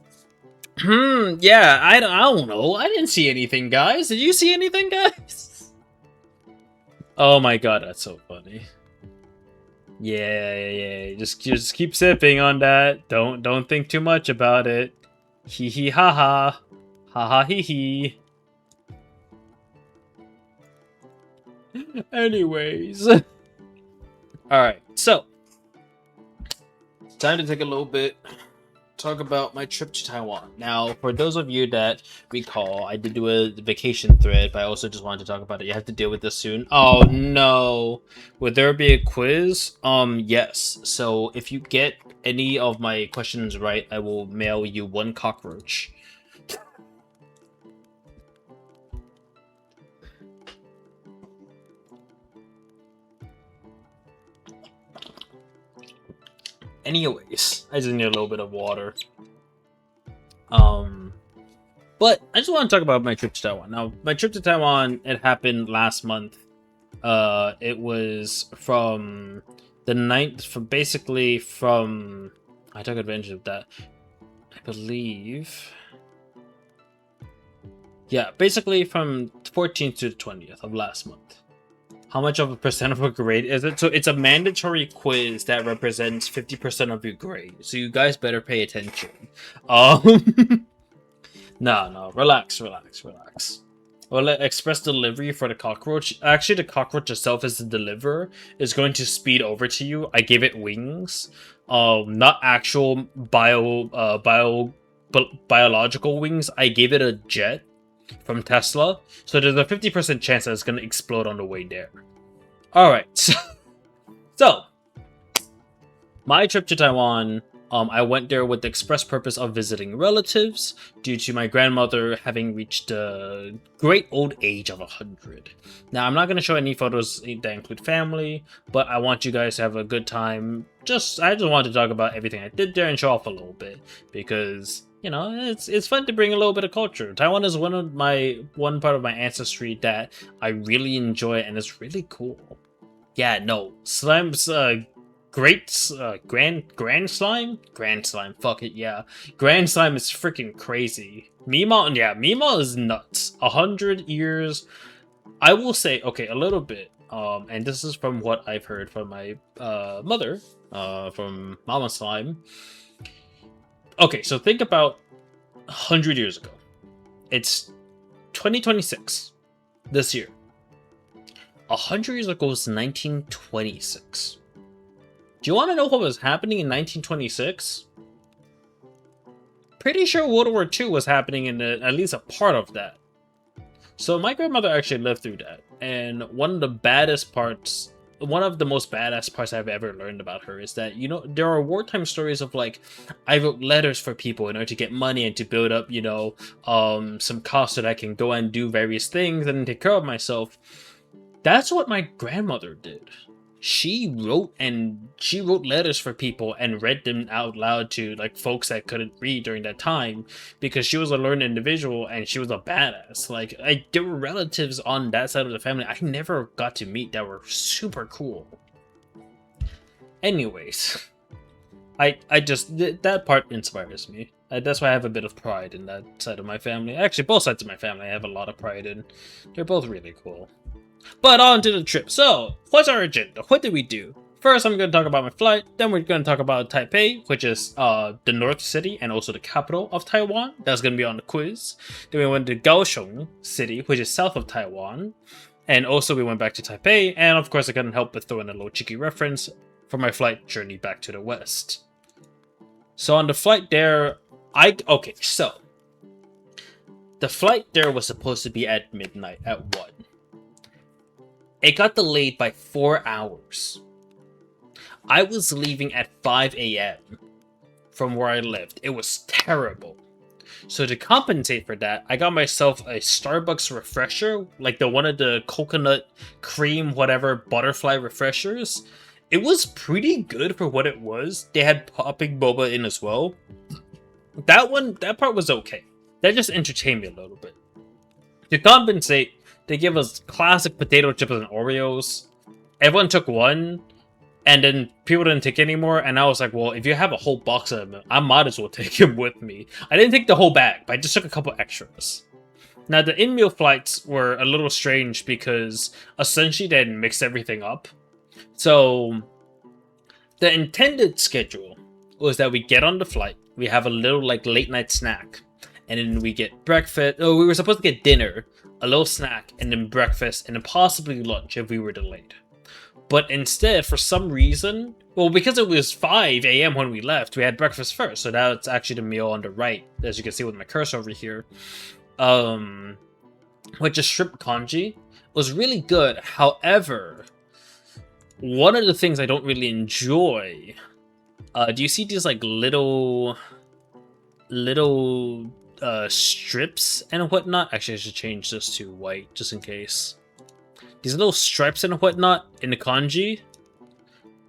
Yeah, I don't know. I didn't see anything, guys. Did you see anything, guys? Oh my god, that's so funny. Yeah. Just keep sipping on that. Don't think too much about it. Hee hee ha ha. Ha ha hee hee. Anyways. Alright, so time to take a little bit, talk about my trip to Taiwan. Now, for those of you that recall, I did do a vacation thread, but I also just wanted to talk about it. You have to deal with this soon. Oh no! Would there be a quiz? Yes. So if you get any of my questions right, I will mail you 1 cockroach. Anyways, I just need a little bit of water. But I just want to talk about my trip to Taiwan. Now, my trip to Taiwan, it happened last month. It was from the 9th, from I took advantage of that. I believe. Yeah, basically from 14th to the 20th of last month. How much of a percent of a grade is it? So it's a mandatory quiz that represents 50% of your grade. So you guys better pay attention. No, relax. Well, express delivery for the cockroach. Actually, the cockroach itself as the deliverer is going to speed over to you. I gave it wings. Not actual biological wings. I gave it a jet from Tesla, so there's a 50% chance that it's going to explode on the way there. Alright, so my trip to Taiwan, I went there with the express purpose of visiting relatives due to my grandmother having reached the great old age of 100. Now, I'm not going to show any photos that include family, but I want you guys to have a good time. I just want to talk about everything I did there and show off a little bit, because you know, it's fun to bring a little bit of culture. Taiwan is one part of my ancestry that I really enjoy, and it's really cool. Yeah, no, slime's grand slime. Fuck it, yeah, grand slime is freaking crazy. Mima is nuts. 100 years. I will say, okay, a little bit. And this is from what I've heard from my mother, from Mama Slime. Okay, so think about 100 years ago. It's 2026, this year. 100 years ago was 1926. Do you want to know what was happening in 1926? Pretty sure World War II was happening in at least a part of that. So my grandmother actually lived through that, and one of the most badass parts I've ever learned about her is that, you know, there are wartime stories of like, I wrote letters for people in order to get money and to build up, you know, some costs so that I can go and do various things and take care of myself. That's what my grandmother did. She wrote letters for people and read them out loud to like folks that couldn't read during that time, because she was a learned individual and she was a badass. Like, there were relatives on that side of the family I never got to meet that were super cool. Anyways, I just, that part inspires me. That's why I have a bit of pride in that side of my family. Actually, both sides of my family I have a lot of pride in. They're both really cool. But on to the trip. So, what's our agenda? What did we do? First, I'm going to talk about my flight. Then we're going to talk about Taipei, which is the north city and also the capital of Taiwan. That's going to be on the quiz. Then we went to Kaohsiung City, which is south of Taiwan. And also we went back to Taipei. And of course, I couldn't help but throw in a little cheeky reference for my flight journey back to the west. So on the flight there, so the flight there was supposed to be at midnight at 1. It got delayed by 4 hours. I was leaving at 5 a.m. from where I lived. It was terrible. So to compensate for that, I got myself a Starbucks refresher, like the one of the coconut cream whatever butterfly refreshers. It was pretty good for what it was. They had popping boba in as well. That part was okay. That just entertained me a little bit. To compensate, they give us classic potato chips and Oreos. Everyone took one, and then people didn't take any more, and I was like, well, if you have a whole box of them, I might as well take them with me. I didn't take the whole bag, but I just took a couple extras. Now, the in-meal flights were a little strange because essentially they had mixed everything up. So, the intended schedule was that we get on the flight, we have a little like late night snack, and then we get breakfast. Oh, we were supposed to get dinner, a little snack, and then breakfast, and then possibly lunch if we were delayed. But instead, for some reason, well, because it was 5 a.m. when we left, we had breakfast first. So that's actually the meal on the right, as you can see with my cursor over here. Which is shrimp congee. Was really good. However, one of the things I don't really enjoy, do you see these like little strips and whatnot? Actually, I should change this to white just in case. These little stripes and whatnot in the congee,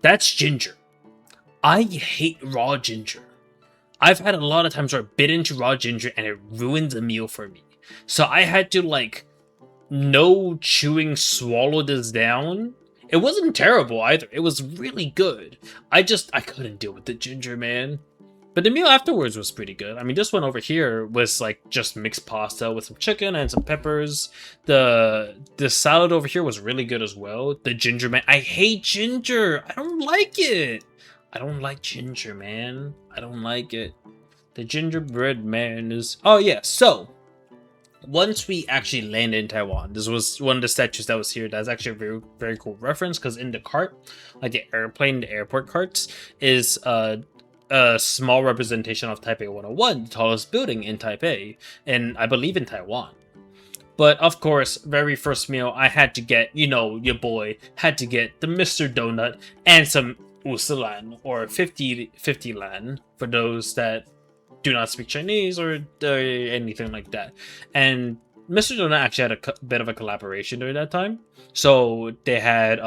that's ginger. I hate raw ginger. I've had a lot of times where I bit into raw ginger and it ruins a meal for me. So I had to like, no chewing, swallow this down. It wasn't terrible either. It was really good. I couldn't deal with the ginger, man. But the meal afterwards was pretty good. I mean, this one over here was like just mixed pasta with some chicken and some peppers. The salad over here was really good as well. The ginger, man. I hate ginger. I don't like it. I don't like ginger, man. I don't like it. The gingerbread man is... Oh, yeah. So, once we actually landed in Taiwan, this was one of the statues that was here. That's actually a very, very cool reference because in the cart, like the airport carts, is a small representation of Taipei 101, the tallest building in Taipei, and I believe in Taiwan. But of course, very first meal, I had to get, you know, your boy had to get the Mr. Donut and some 50lan, or 50 lan, for those that do not speak Chinese or anything like that. And Mr. Donut actually had a bit of a collaboration during that time. So they had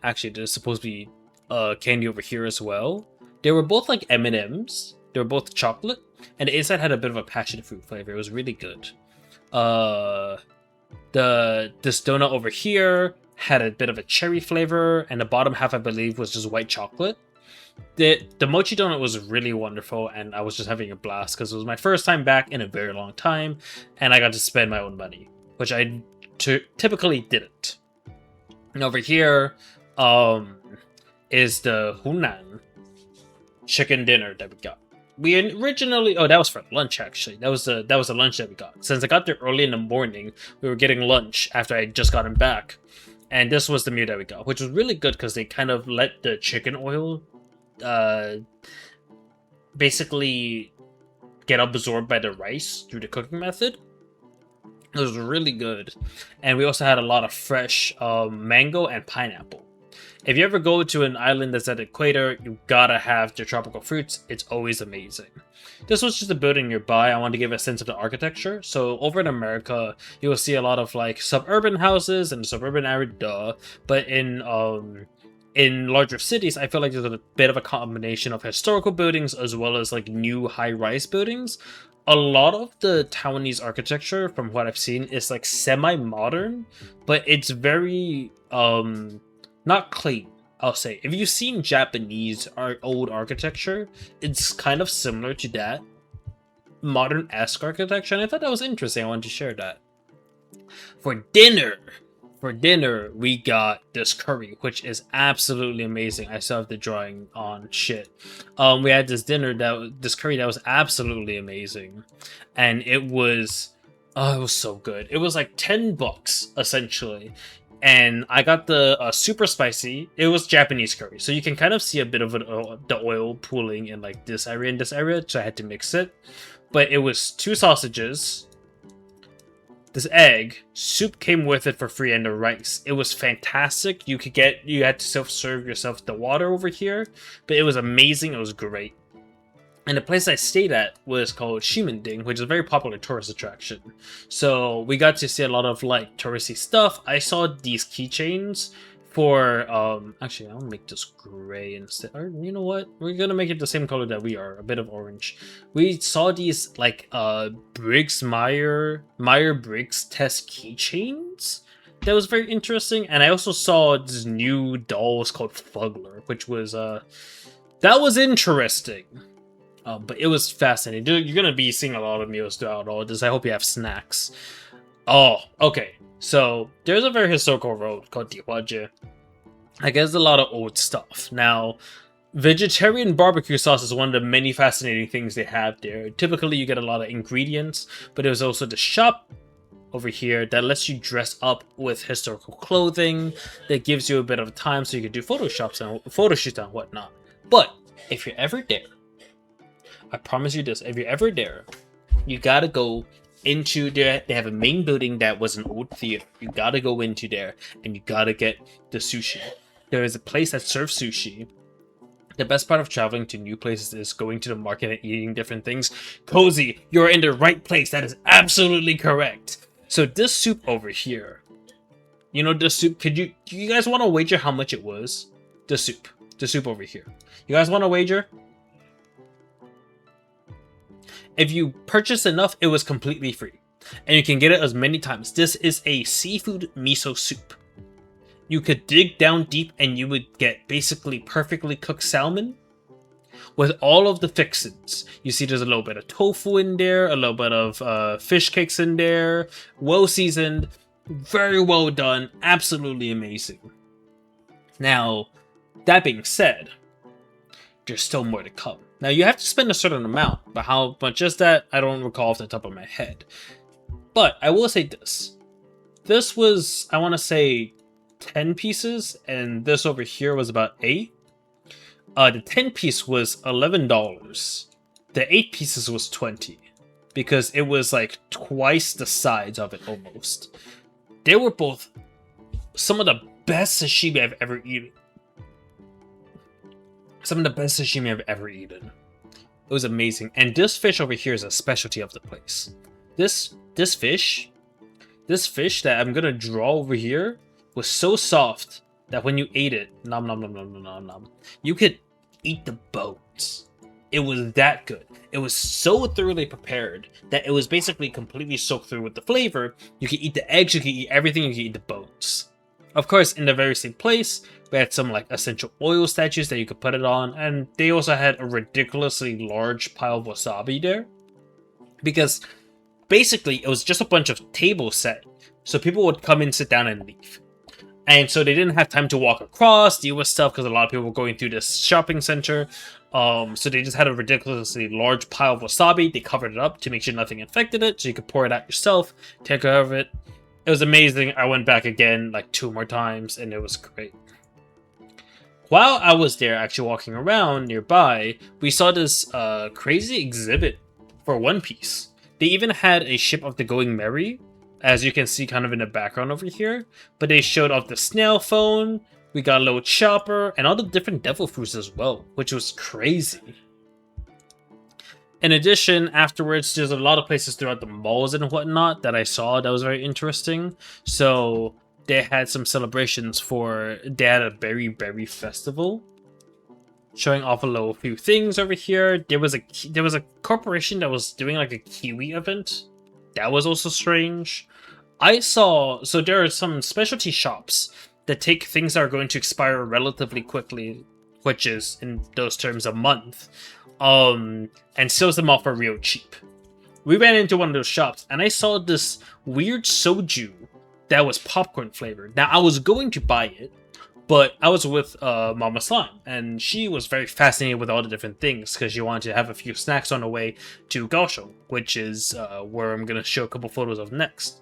actually, there's supposed to be candy over here as well. They were both like M&Ms. They were both chocolate, and the inside had a bit of a passion fruit flavor. It was really good. This donut over here had a bit of a cherry flavor, and the bottom half, I believe, was just white chocolate. The mochi donut was really wonderful, and I was just having a blast because it was my first time back in a very long time, and I got to spend my own money, which I typically didn't. And over here, is the Hunan chicken dinner that we got. We originally, that was for lunch actually. That was the lunch that we got. Since I got there early in the morning, we were getting lunch after I just gotten back, and this was the meal that we got, which was really good because they kind of let the chicken oil, basically get absorbed by the rice through the cooking method. It was really good, and we also had a lot of fresh mango and pineapple. If you ever go to an island that's at the equator, you gotta have the tropical fruits. It's always amazing. This was just a building nearby. I wanted to give a sense of the architecture. So over in America, you will see a lot of like suburban houses and suburban area, but in larger cities, I feel like there's a bit of a combination of historical buildings as well as like new high-rise buildings. A lot of the Taiwanese architecture, from what I've seen, is like semi-modern, but it's very not clean. I'll say, if you've seen Japanese old architecture, it's kind of similar to that modern-esque architecture, and I thought that was interesting. I wanted to share that. For dinner, we got this curry, which is absolutely amazing. I still have the drawing on shit. We had this curry that was absolutely amazing, and it was so good. It was like $10 essentially, and I got the super spicy. It was Japanese curry, so you can kind of see a bit of the oil pooling in like this area and this area, so I had to mix it. But it was 2 sausages, this egg, soup came with it for free, and the rice. It was fantastic. You had to self-serve yourself the water over here, but it was amazing. It was great. And the place I stayed at was called Shimending, which is a very popular tourist attraction. So we got to see a lot of like touristy stuff. I saw these keychains for actually I'll make this gray instead. Or you know what? We're gonna make it the same color that we are, a bit of orange. We saw these like Myers-Briggs test keychains. That was very interesting. And I also saw this new dolls called Fugler, which was that was interesting. But it was fascinating. You're gonna be seeing a lot of meals throughout all this. I hope you have snacks. Oh, okay. So there's a very historical road called Dihuaje. I guess a lot of old stuff. Now, vegetarian barbecue sauce is one of the many fascinating things they have there. Typically, you get a lot of ingredients, but there's also the shop over here that lets you dress up with historical clothing. That gives you a bit of time so you can do photo shoots and whatnot. But if you're ever there, I promise you this, if you're ever there, you gotta go into there. They have a main building that was an old theater. You gotta go into there and you gotta get the sushi. There is a place that serves sushi. The best part of traveling to new places is going to the market and eating different things. Cozy, you're in the right place. That is absolutely correct. So this soup over here, you know, the soup, do you guys want to wager how much it was? The soup over here. You guys want to wager? If you purchase enough, it was completely free. And you can get it as many times. This is a seafood miso soup. You could dig down deep and you would get basically perfectly cooked salmon with all of the fixins. You see there's a little bit of tofu in there, a little bit of fish cakes in there, well seasoned, very well done, absolutely amazing. Now, that being said, there's still more to come. Now, you have to spend a certain amount, but how much is that? I don't recall off the top of my head. But I will say this. This was, I want to say, 10 pieces, and this over here was about 8. The 10 piece was $11. The 8 pieces was 20, because it was like twice the size of it almost. They were both some of the best sashimi I've ever eaten. Some of the best sashimi I've ever eaten. It was amazing. And this fish over here is a specialty of the place. This fish that I'm gonna draw over here was so soft that when you ate it, nom nom nom nom nom nom nom, you could eat the bones. It was that good. It was so thoroughly prepared that it was basically completely soaked through with the flavor. You could eat the eggs, you could eat everything, you could eat the bones. Of course, in the very same place, we had some like essential oil statues that you could put it on, and they also had a ridiculously large pile of wasabi there. Because basically, it was just a bunch of tables set, so people would come in, sit down, and leave. And so they didn't have time to walk across, deal with stuff, because a lot of people were going through this shopping center. So they just had a ridiculously large pile of wasabi. They covered it up to make sure nothing infected it, so you could pour it out yourself, take care of it. It was amazing. I went back again like 2 more times, and it was great. While I was there actually walking around nearby, we saw this crazy exhibit for One Piece. They even had a ship of the Going Merry, as you can see kind of in the background over here. But they showed off the snail phone, we got a little chopper, and all the different devil fruits as well, which was crazy. In addition, afterwards, there's a lot of places throughout the malls and whatnot that I saw that was very interesting. So they had some celebrations they had a Berry Berry Festival, showing off a little few things over here. There was a corporation that was doing like a kiwi event. That was also strange. So there are some specialty shops that take things that are going to expire relatively quickly, which is in those terms a month, and sells them off for real cheap. We ran into one of those shops, and I saw this weird soju that was popcorn flavored. Now, I was going to buy it, but I was with Mama Slime, and she was very fascinated with all the different things because she wanted to have a few snacks on the way to Kaohsiung, which is where I'm going to show a couple photos of next.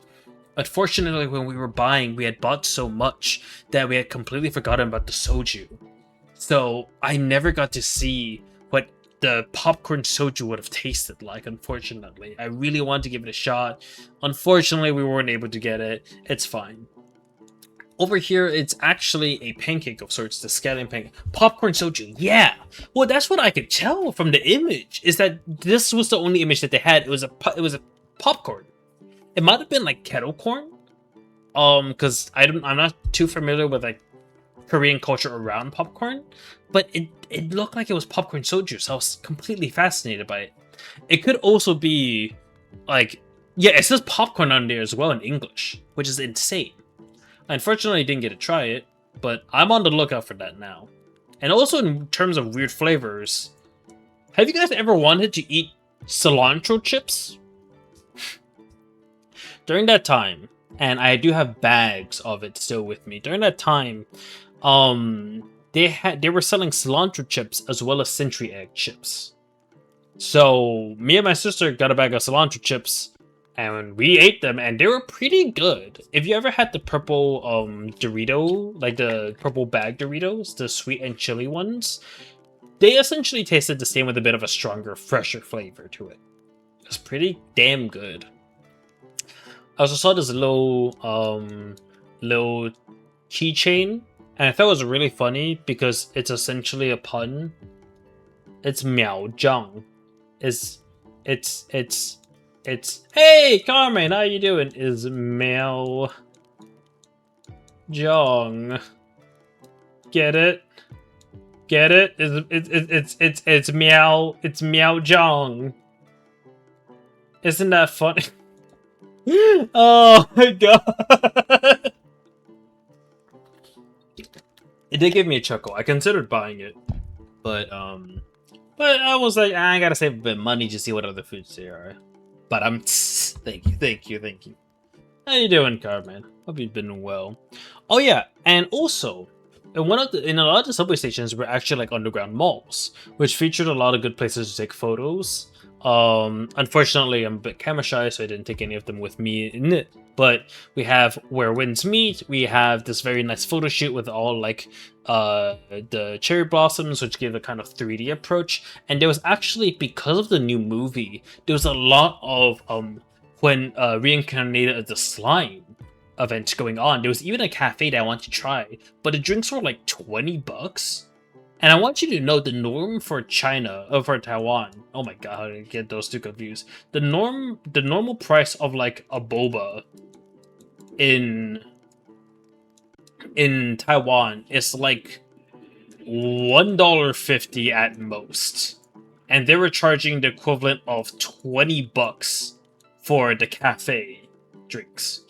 Unfortunately, when we were buying, we had bought so much that we had completely forgotten about the soju. So I never got to see what the popcorn soju would have tasted like, unfortunately. I really wanted to give it a shot. Unfortunately, we weren't able to get it. It's fine. Over here, it's actually a pancake of sorts, the scallion pancake. Popcorn soju, yeah! Well, that's what I could tell from the image, is that this was the only image that they had. It was a popcorn. It might have been like kettle corn, because I'm not too familiar with like Korean culture around popcorn, but it looked like it was popcorn soju, so I was completely fascinated by it. It could also be like, yeah, it says popcorn on there as well in English, which is insane. Unfortunately, I didn't get to try it, but I'm on the lookout for that now. And also in terms of weird flavors, have you guys ever wanted to eat cilantro chips? During that time, and I do have bags of it still with me. During that time, they were selling cilantro chips as well as century egg chips. So me and my sister got a bag of cilantro chips, and we ate them, and they were pretty good. If you ever had the purple Dorito, like the purple bag Doritos, the sweet and chili ones, they essentially tasted the same with a bit of a stronger, fresher flavor to it. It was pretty damn good. I also saw this little keychain, and I thought it was really funny because it's essentially a pun. It's Miao Zhang. It's hey Carmen, how you doing? Is Miao Zhang. Get it? Get it? It's Miao Zhang. Isn't that funny? Oh my god. It did give me a chuckle. I considered buying it, but I was like, I gotta save a bit of money to see what other foods there are. But thank you. How you doing, Carmen? Hope you've been well. Oh yeah, and also, in a lot of the subway stations were actually like underground malls, which featured a lot of good places to take photos. Unfortunately, I'm a bit camera shy, so I didn't take any of them with me in it. But we have Where Winds Meet. We have this very nice photo shoot with all like the cherry blossoms, which gave a kind of 3D approach. And there was actually, because of the new movie, there was a lot of when Reincarnated the Slime event going on. There was even a cafe that I wanted to try, but the drinks were like $20. And I want you to know the norm for China, for Taiwan. Oh my god, how did I get those two confused? The normal price of like a boba in Taiwan is like $1.50 at most, and they were charging the equivalent of $20 for the cafe drinks.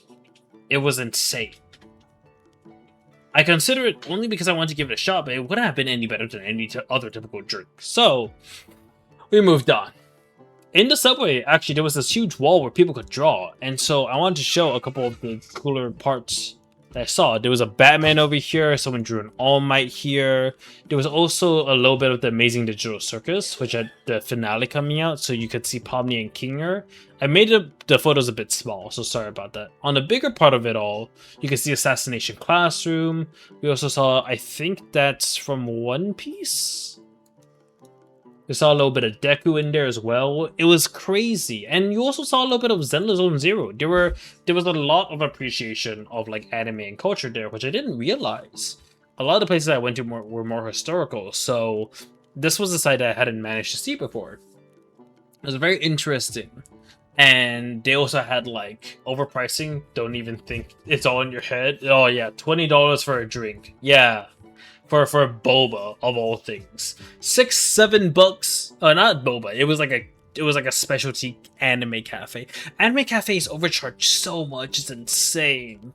It was insane. I consider it only because I wanted to give it a shot, but it wouldn't have been any better than any other typical drink. So, we moved on. In the subway, actually, there was this huge wall where people could draw, and so I wanted to show a couple of the cooler parts that I saw. There was a Batman over here, someone drew an All Might here. There was also a little bit of the Amazing Digital Circus, which had the finale coming out, so you could see Pomni and Kinger. I made the photos a bit small, so sorry about that. On the bigger part of it all, you can see Assassination Classroom. We also saw, I think that's from One Piece? We saw a little bit of Deku in there as well. It was crazy. And you also saw a little bit of Zenless Zone Zero. There was a lot of appreciation of like anime and culture there, which I didn't realize. A lot of the places I went to were more historical, so this was a site that I hadn't managed to see before. It was very interesting. And they also had like overpricing. Don't even think it's all in your head. Oh yeah, $20 for a drink. Yeah. For a boba of all things. $6-7. Not boba. It was like a specialty anime cafe. Anime cafes overcharge so much, it's insane.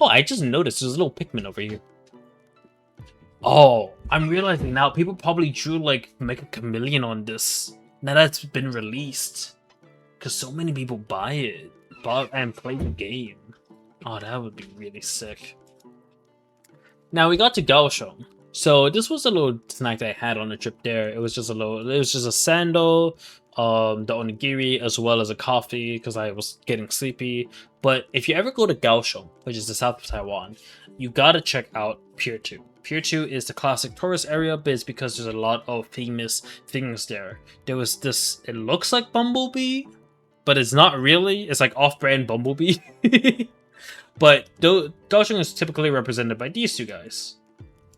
Oh, I just noticed there's a little Pikmin over here. Oh, I'm realizing now people probably drew like Mega Chameleon on this. Now that's been released. Because so many people buy it and play the game. Oh, that would be really sick. Now we got to Kaohsiung. So this was a little snack that I had on the trip there. It was just a sandal, the onigiri, as well as a coffee because I was getting sleepy. But if you ever go to Kaohsiung, which is the south of Taiwan, you gotta check out Pier 2. Pier 2 is the classic tourist area, but it's because there's a lot of famous things there. There was this, it looks like Bumblebee, but it's not really. It's like off-brand Bumblebee. But Kaohsiung is typically represented by these two guys,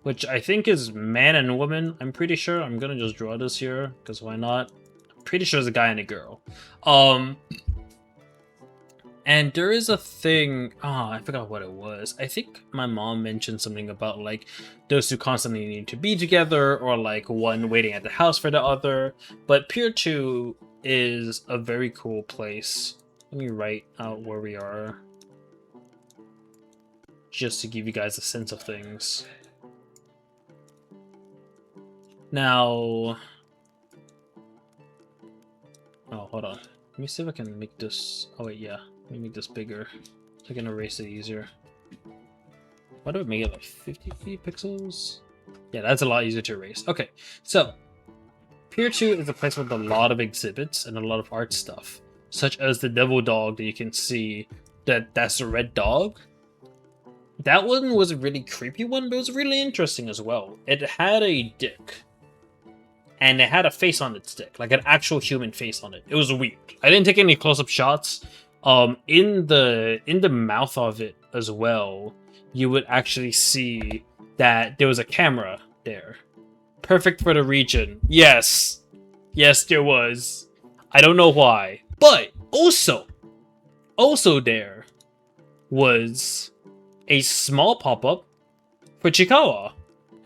which I think is man and woman. I'm pretty sure. I'm gonna just draw this here because why not? I'm pretty sure it's a guy and a girl. And there is a thing. I forgot what it was. I think my mom mentioned something about like those two constantly need to be together, or like one waiting at the house for the other. But Pier 2 is a very cool place. Let me write out where we are, just to give you guys a sense of things. Now, oh, hold on. Let me see if I can make this. Oh wait, yeah. Let me make this bigger so I can erase it easier. Why do I make it like 50 pixels? Yeah, that's a lot easier to erase. Okay, so Pier 2 is a place with a lot of exhibits and a lot of art stuff, such as the devil dog that you can see. That's the red dog. That one was a really creepy one, but it was really interesting as well. It had a dick, and it had a face on its dick, like an actual human face on it. It was weird. I didn't take any close-up shots. In the mouth of it as well, you would actually see that there was a camera there. Perfect for the region. Yes. Yes, there was. I don't know why. But also there was a small pop-up for Chikawa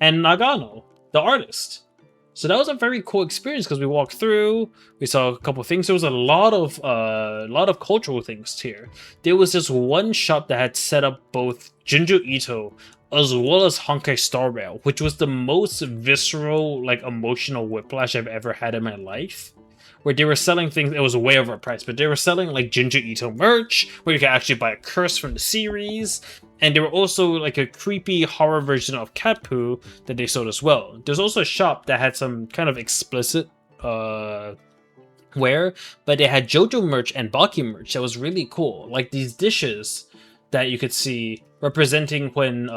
and Nagano, the artist. So that was a very cool experience because we walked through, we saw a couple of things. There was a lot of cultural things here. There was this one shop that had set up both Junju Ito as well as Honkai Star Rail, which was the most visceral, like emotional whiplash I've ever had in my life. Where they were selling things, it was way overpriced, but they were selling like Junju Ito merch, where you could actually buy a curse from the series. And there were also like a creepy horror version of cat poo that they sold as well. There's also a shop that had some kind of explicit wear, but they had JoJo merch and Baki merch that was really cool. Like these dishes that you could see representing when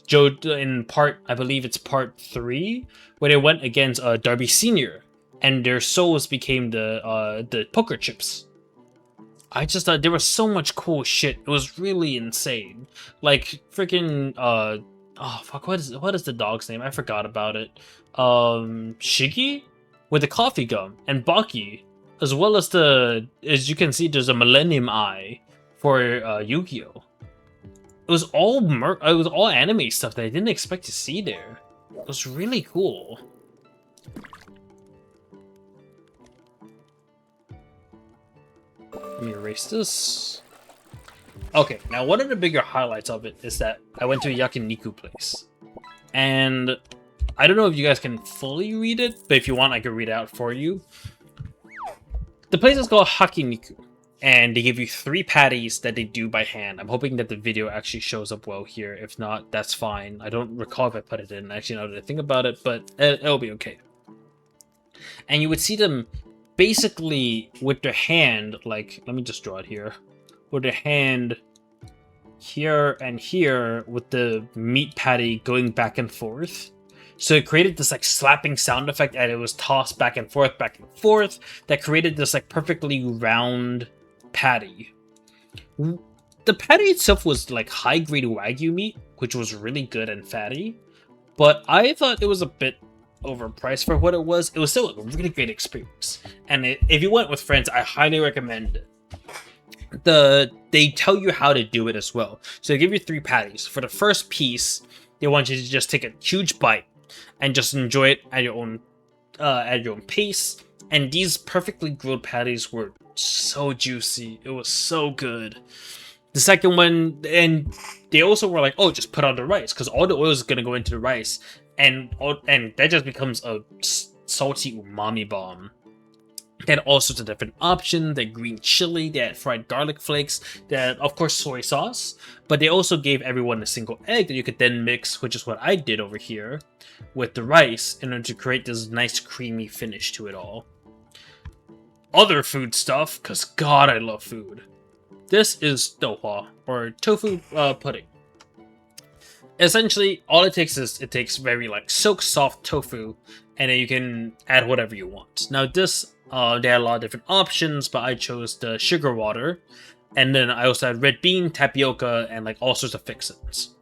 JoJo in part, I believe it's part 3, where they went against Darby Senior, and their souls became the poker chips. I just thought there was so much cool shit. It was really insane. Like freaking oh fuck, what is the dog's name? I forgot about it. Shiki with the coffee gum, and Baki, as well as as you can see, there's a Millennium Eye for Yu-Gi-Oh. It was all anime stuff that I didn't expect to see there. It was really cool. Let me erase this. Okay, now one of the bigger highlights of it is that I went to a yakiniku place. And I don't know if you guys can fully read it, but if you want, I can read it out for you. The place is called Hakiniku, and they give you 3 patties that they do by hand. I'm hoping that the video actually shows up well here. If not, that's fine. I don't recall if I put it in, actually, now that I think about it, but it'll be okay. And you would see them basically with their hand, like, let me just draw it here, with their hand here and here with the meat patty going back and forth. So it created this like slapping sound effect, and it was tossed back and forth, that created this like perfectly round patty. The patty itself was like high-grade Wagyu meat, which was really good and fatty, but I thought it was a bit overpriced for what it was. It was still a really great experience, and if you went with friends, I highly recommend it. They tell you how to do it as well. So they give you 3 patties. For the first piece, they want you to just take a huge bite and just enjoy it at your own pace. And these perfectly grilled patties were so juicy. It was so good. The second one, and they also were like, oh, just put on the rice, because all the oil is going to go into the rice, and that just becomes a salty umami bomb. They had all sorts of different options. They had green chili, they had fried garlic flakes, they had, of course, soy sauce, but they also gave everyone a single egg that you could then mix, which is what I did over here, with the rice in order to create this nice creamy finish to it all. Other food stuff, because God, I love food. This is douhua, or tofu pudding. Essentially, all it takes is, it takes very like silk soft tofu, and then you can add whatever you want. Now this, they had a lot of different options, but I chose the sugar water, and then I also had red bean, tapioca, and like all sorts of fixins.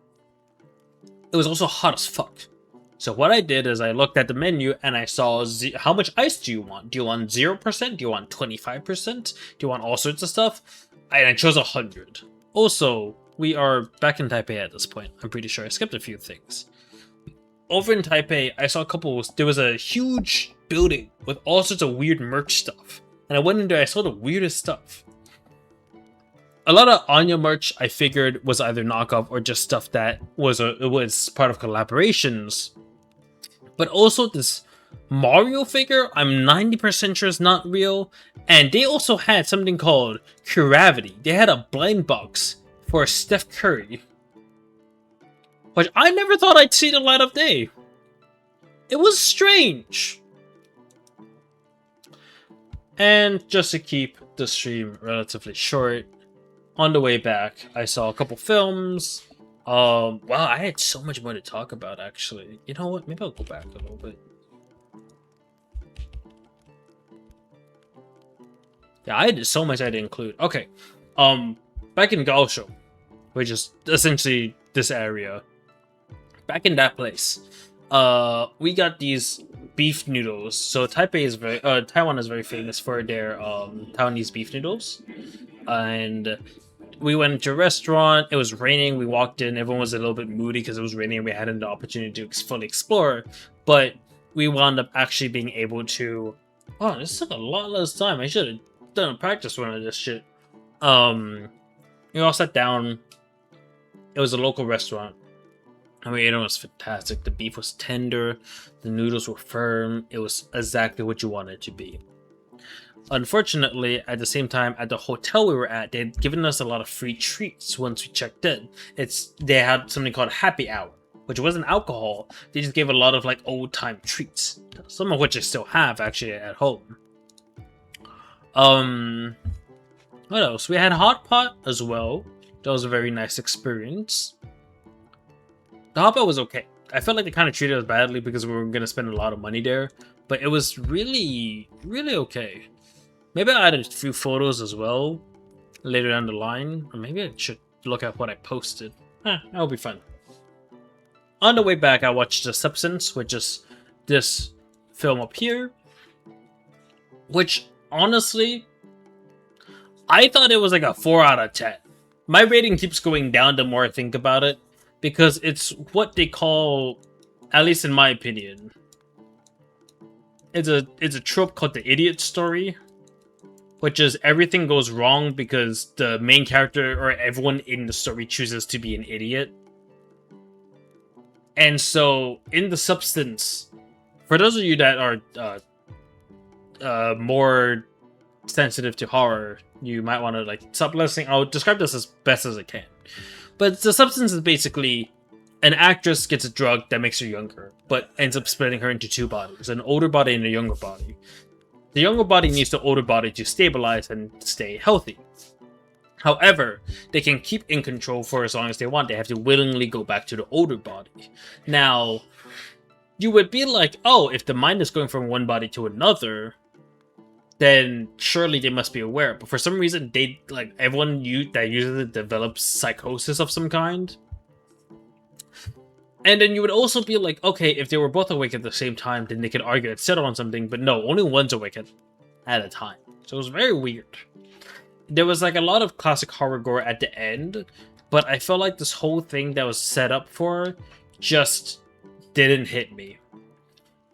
It was also hot as fuck. So what I did is I looked at the menu and I saw how much ice do you want? Do you want 0%? Do you want 25%? Do you want all sorts of stuff? And I chose 100. Also, we are back in Taipei at this point. I'm pretty sure I skipped a few things. Over in Taipei, I saw there was a huge building with all sorts of weird merch stuff. And I went in there, I saw the weirdest stuff. A lot of Anya merch I figured was either knockoff or just stuff that was part of collaborations. But also this Mario figure, I'm 90% sure is not real. And they also had something called Gravity. They had a blind box for Steph Curry, which I never thought I'd see the light of day. It was strange. And just to keep the stream relatively short, on the way back, I saw a couple films. Wow, I had so much more to talk about, actually. You know what? Maybe I'll go back a little bit. Yeah, I had so much I had to include. Okay. Back in Gaosho, which is essentially this area. Back in that place, we got these beef noodles. So Taiwan is very famous for their Taiwanese beef noodles. And we went to a restaurant, it was raining, we walked in, everyone was a little bit moody because it was raining and we hadn't the opportunity to fully explore, but we wound up actually being able to... Oh, this took a lot less time. I should have done a practice run of this shit. We all sat down. It was a local restaurant. I mean, it was fantastic. The beef was tender, the noodles were firm, it was exactly what you wanted it to be. Unfortunately, at the same time, at the hotel we were at, they had given us a lot of free treats once we checked in. They had something called happy hour, which wasn't alcohol. They just gave a lot of like old time treats, some of which I still have actually at home. What else? We had hot pot as well. That was a very nice experience. The hot pot was okay. I felt like they kind of treated us badly because we were going to spend a lot of money there, but it was really, really okay. Maybe I'll add a few photos as well later down the line, or maybe I should look at what I posted. That'll be fun. On the way back, I watched The Substance, which is this film up here, which honestly, I thought it was like a 4 out of 10. My rating keeps going down the more I think about it, because it's what they call, at least in my opinion, it's a trope called the idiot story, which is everything goes wrong because the main character or everyone in the story chooses to be an idiot. And so, in The Substance, for those of you that are more sensitive to horror, you might want to like stop listening. I'll describe this as best as I can. But The Substance is basically an actress gets a drug that makes her younger, but ends up splitting her into two bodies, an older body and a younger body. The younger body needs the older body to stabilize and stay healthy. However, they can keep in control for as long as they want. They have to willingly go back to the older body. Now, you would be like, oh, if the mind is going from one body to another, then surely they must be aware. But for some reason, they like everyone that uses it develops psychosis of some kind. And then you would also be like, okay, if they were both awake at the same time, then they could argue and settle on something. But no, only one's awake at a time. So it was very weird. There was like a lot of classic horror gore at the end, but I felt like this whole thing that was set up for just didn't hit me.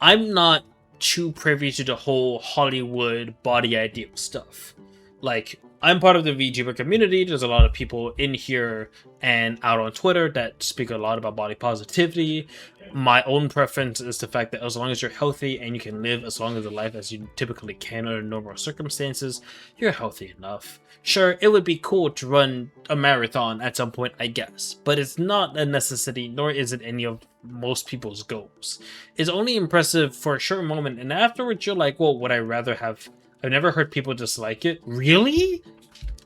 I'm not too privy to the whole Hollywood body ideal stuff. Like, I'm part of the VTuber community. There's a lot of people in here and out on Twitter that speak a lot about body positivity. My own preference is the fact that as long as you're healthy and you can live as long as a life as you typically can under normal circumstances, you're healthy enough. Sure, it would be cool to run a marathon at some point, I guess, but it's not a necessity, nor is it any of most people's goals. It's only impressive for a short moment, and afterwards you're like, well, would I rather have... I've never heard people dislike it. Really?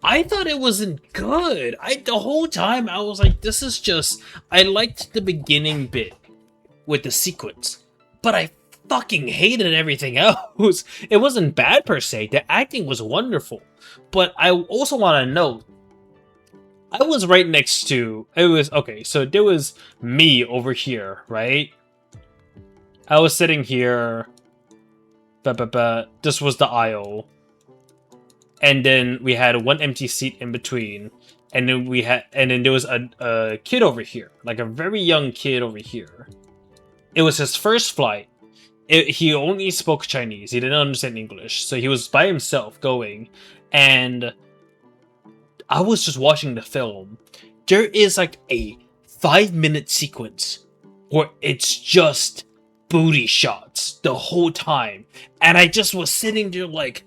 I thought it wasn't good. The whole time I was like, this is just... I liked the beginning bit with the sequence, but I fucking hated everything else. It wasn't bad per se. The acting was wonderful. But I also want to note, I was right next to... It was... Okay, so there was me over here, right? I was sitting here... This was the aisle, and then we had one empty seat in between, and then there was a kid over here, like a very young kid over here. It was his first flight. He only spoke Chinese. He didn't understand English, so he was by himself going, and I was just watching the film. There is like a 5-minute sequence where it's just booty shots the whole time, and I just was sitting there like,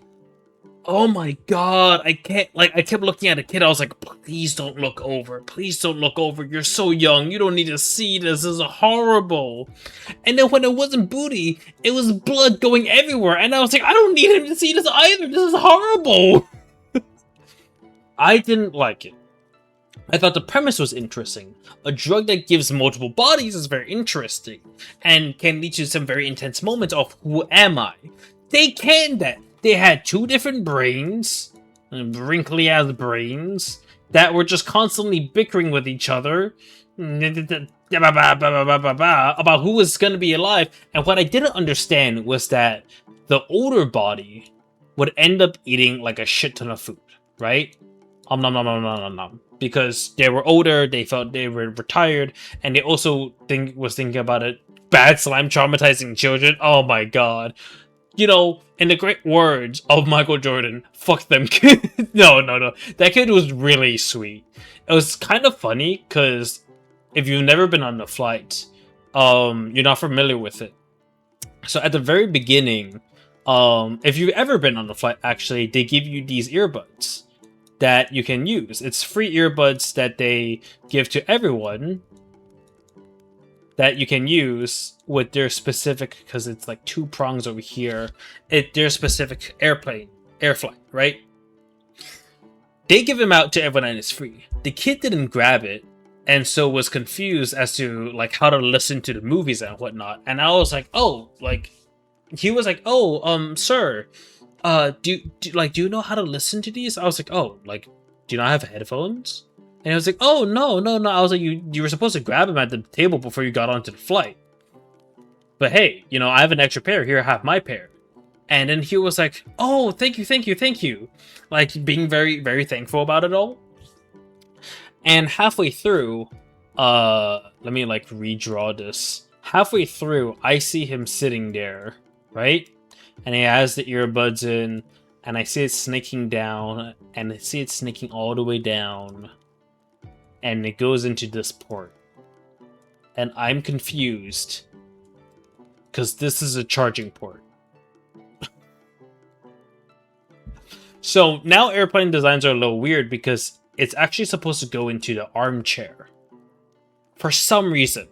oh my god, I can't... Like, I kept looking at a kid. I was like, please don't look over, please don't look over, you're so young, you don't need to see this is horrible. And then when it wasn't booty, it was blood going everywhere, and I was like, I don't need him to see this either, this is horrible. I didn't like it. I thought the premise was interesting. A drug that gives multiple bodies is very interesting, and can lead to some very intense moments of who am I? They can that. They had 2 different brains, wrinkly ass brains, that were just constantly bickering with each other about who was gonna be alive. And what I didn't understand was that the older body would end up eating like a shit ton of food, right? Nom nom nom nom nom nom. Because they were older, they felt they were retired, and they also was thinking about it. Bad slime traumatizing children. Oh my god. You know, in the great words of Michael Jordan, fuck them kids. No. That kid was really sweet. It was kind of funny, because if you've never been on a flight, you're not familiar with it. So at the very beginning, if you've ever been on a flight, actually, they give you these earbuds that you can use. It's free earbuds that they give to everyone that you can use with their specific, because it's like 2 prongs over here, their specific airflight, right? They give them out to everyone and it's free. The kid didn't grab it, and so was confused as to like how to listen to the movies and whatnot. And I was like, oh, like, he was like, oh, sir, do you know how to listen to these? I was like, oh, like, do you not have headphones? And I was like, oh, no. I was like, you were supposed to grab them at the table before you got onto the flight. But hey, you know, I have an extra pair. Here, I have my pair. And then he was like, oh, thank you. Like, being very, very thankful about it all. And halfway through, let me, like, redraw this. Halfway through, I see him sitting there, right? And he has the earbuds in, and I see it snaking down, and I see it snaking all the way down, and it goes into this port. And I'm confused, because this is a charging port. So now airplane designs are a little weird, because it's actually supposed to go into the armchair. For some reason.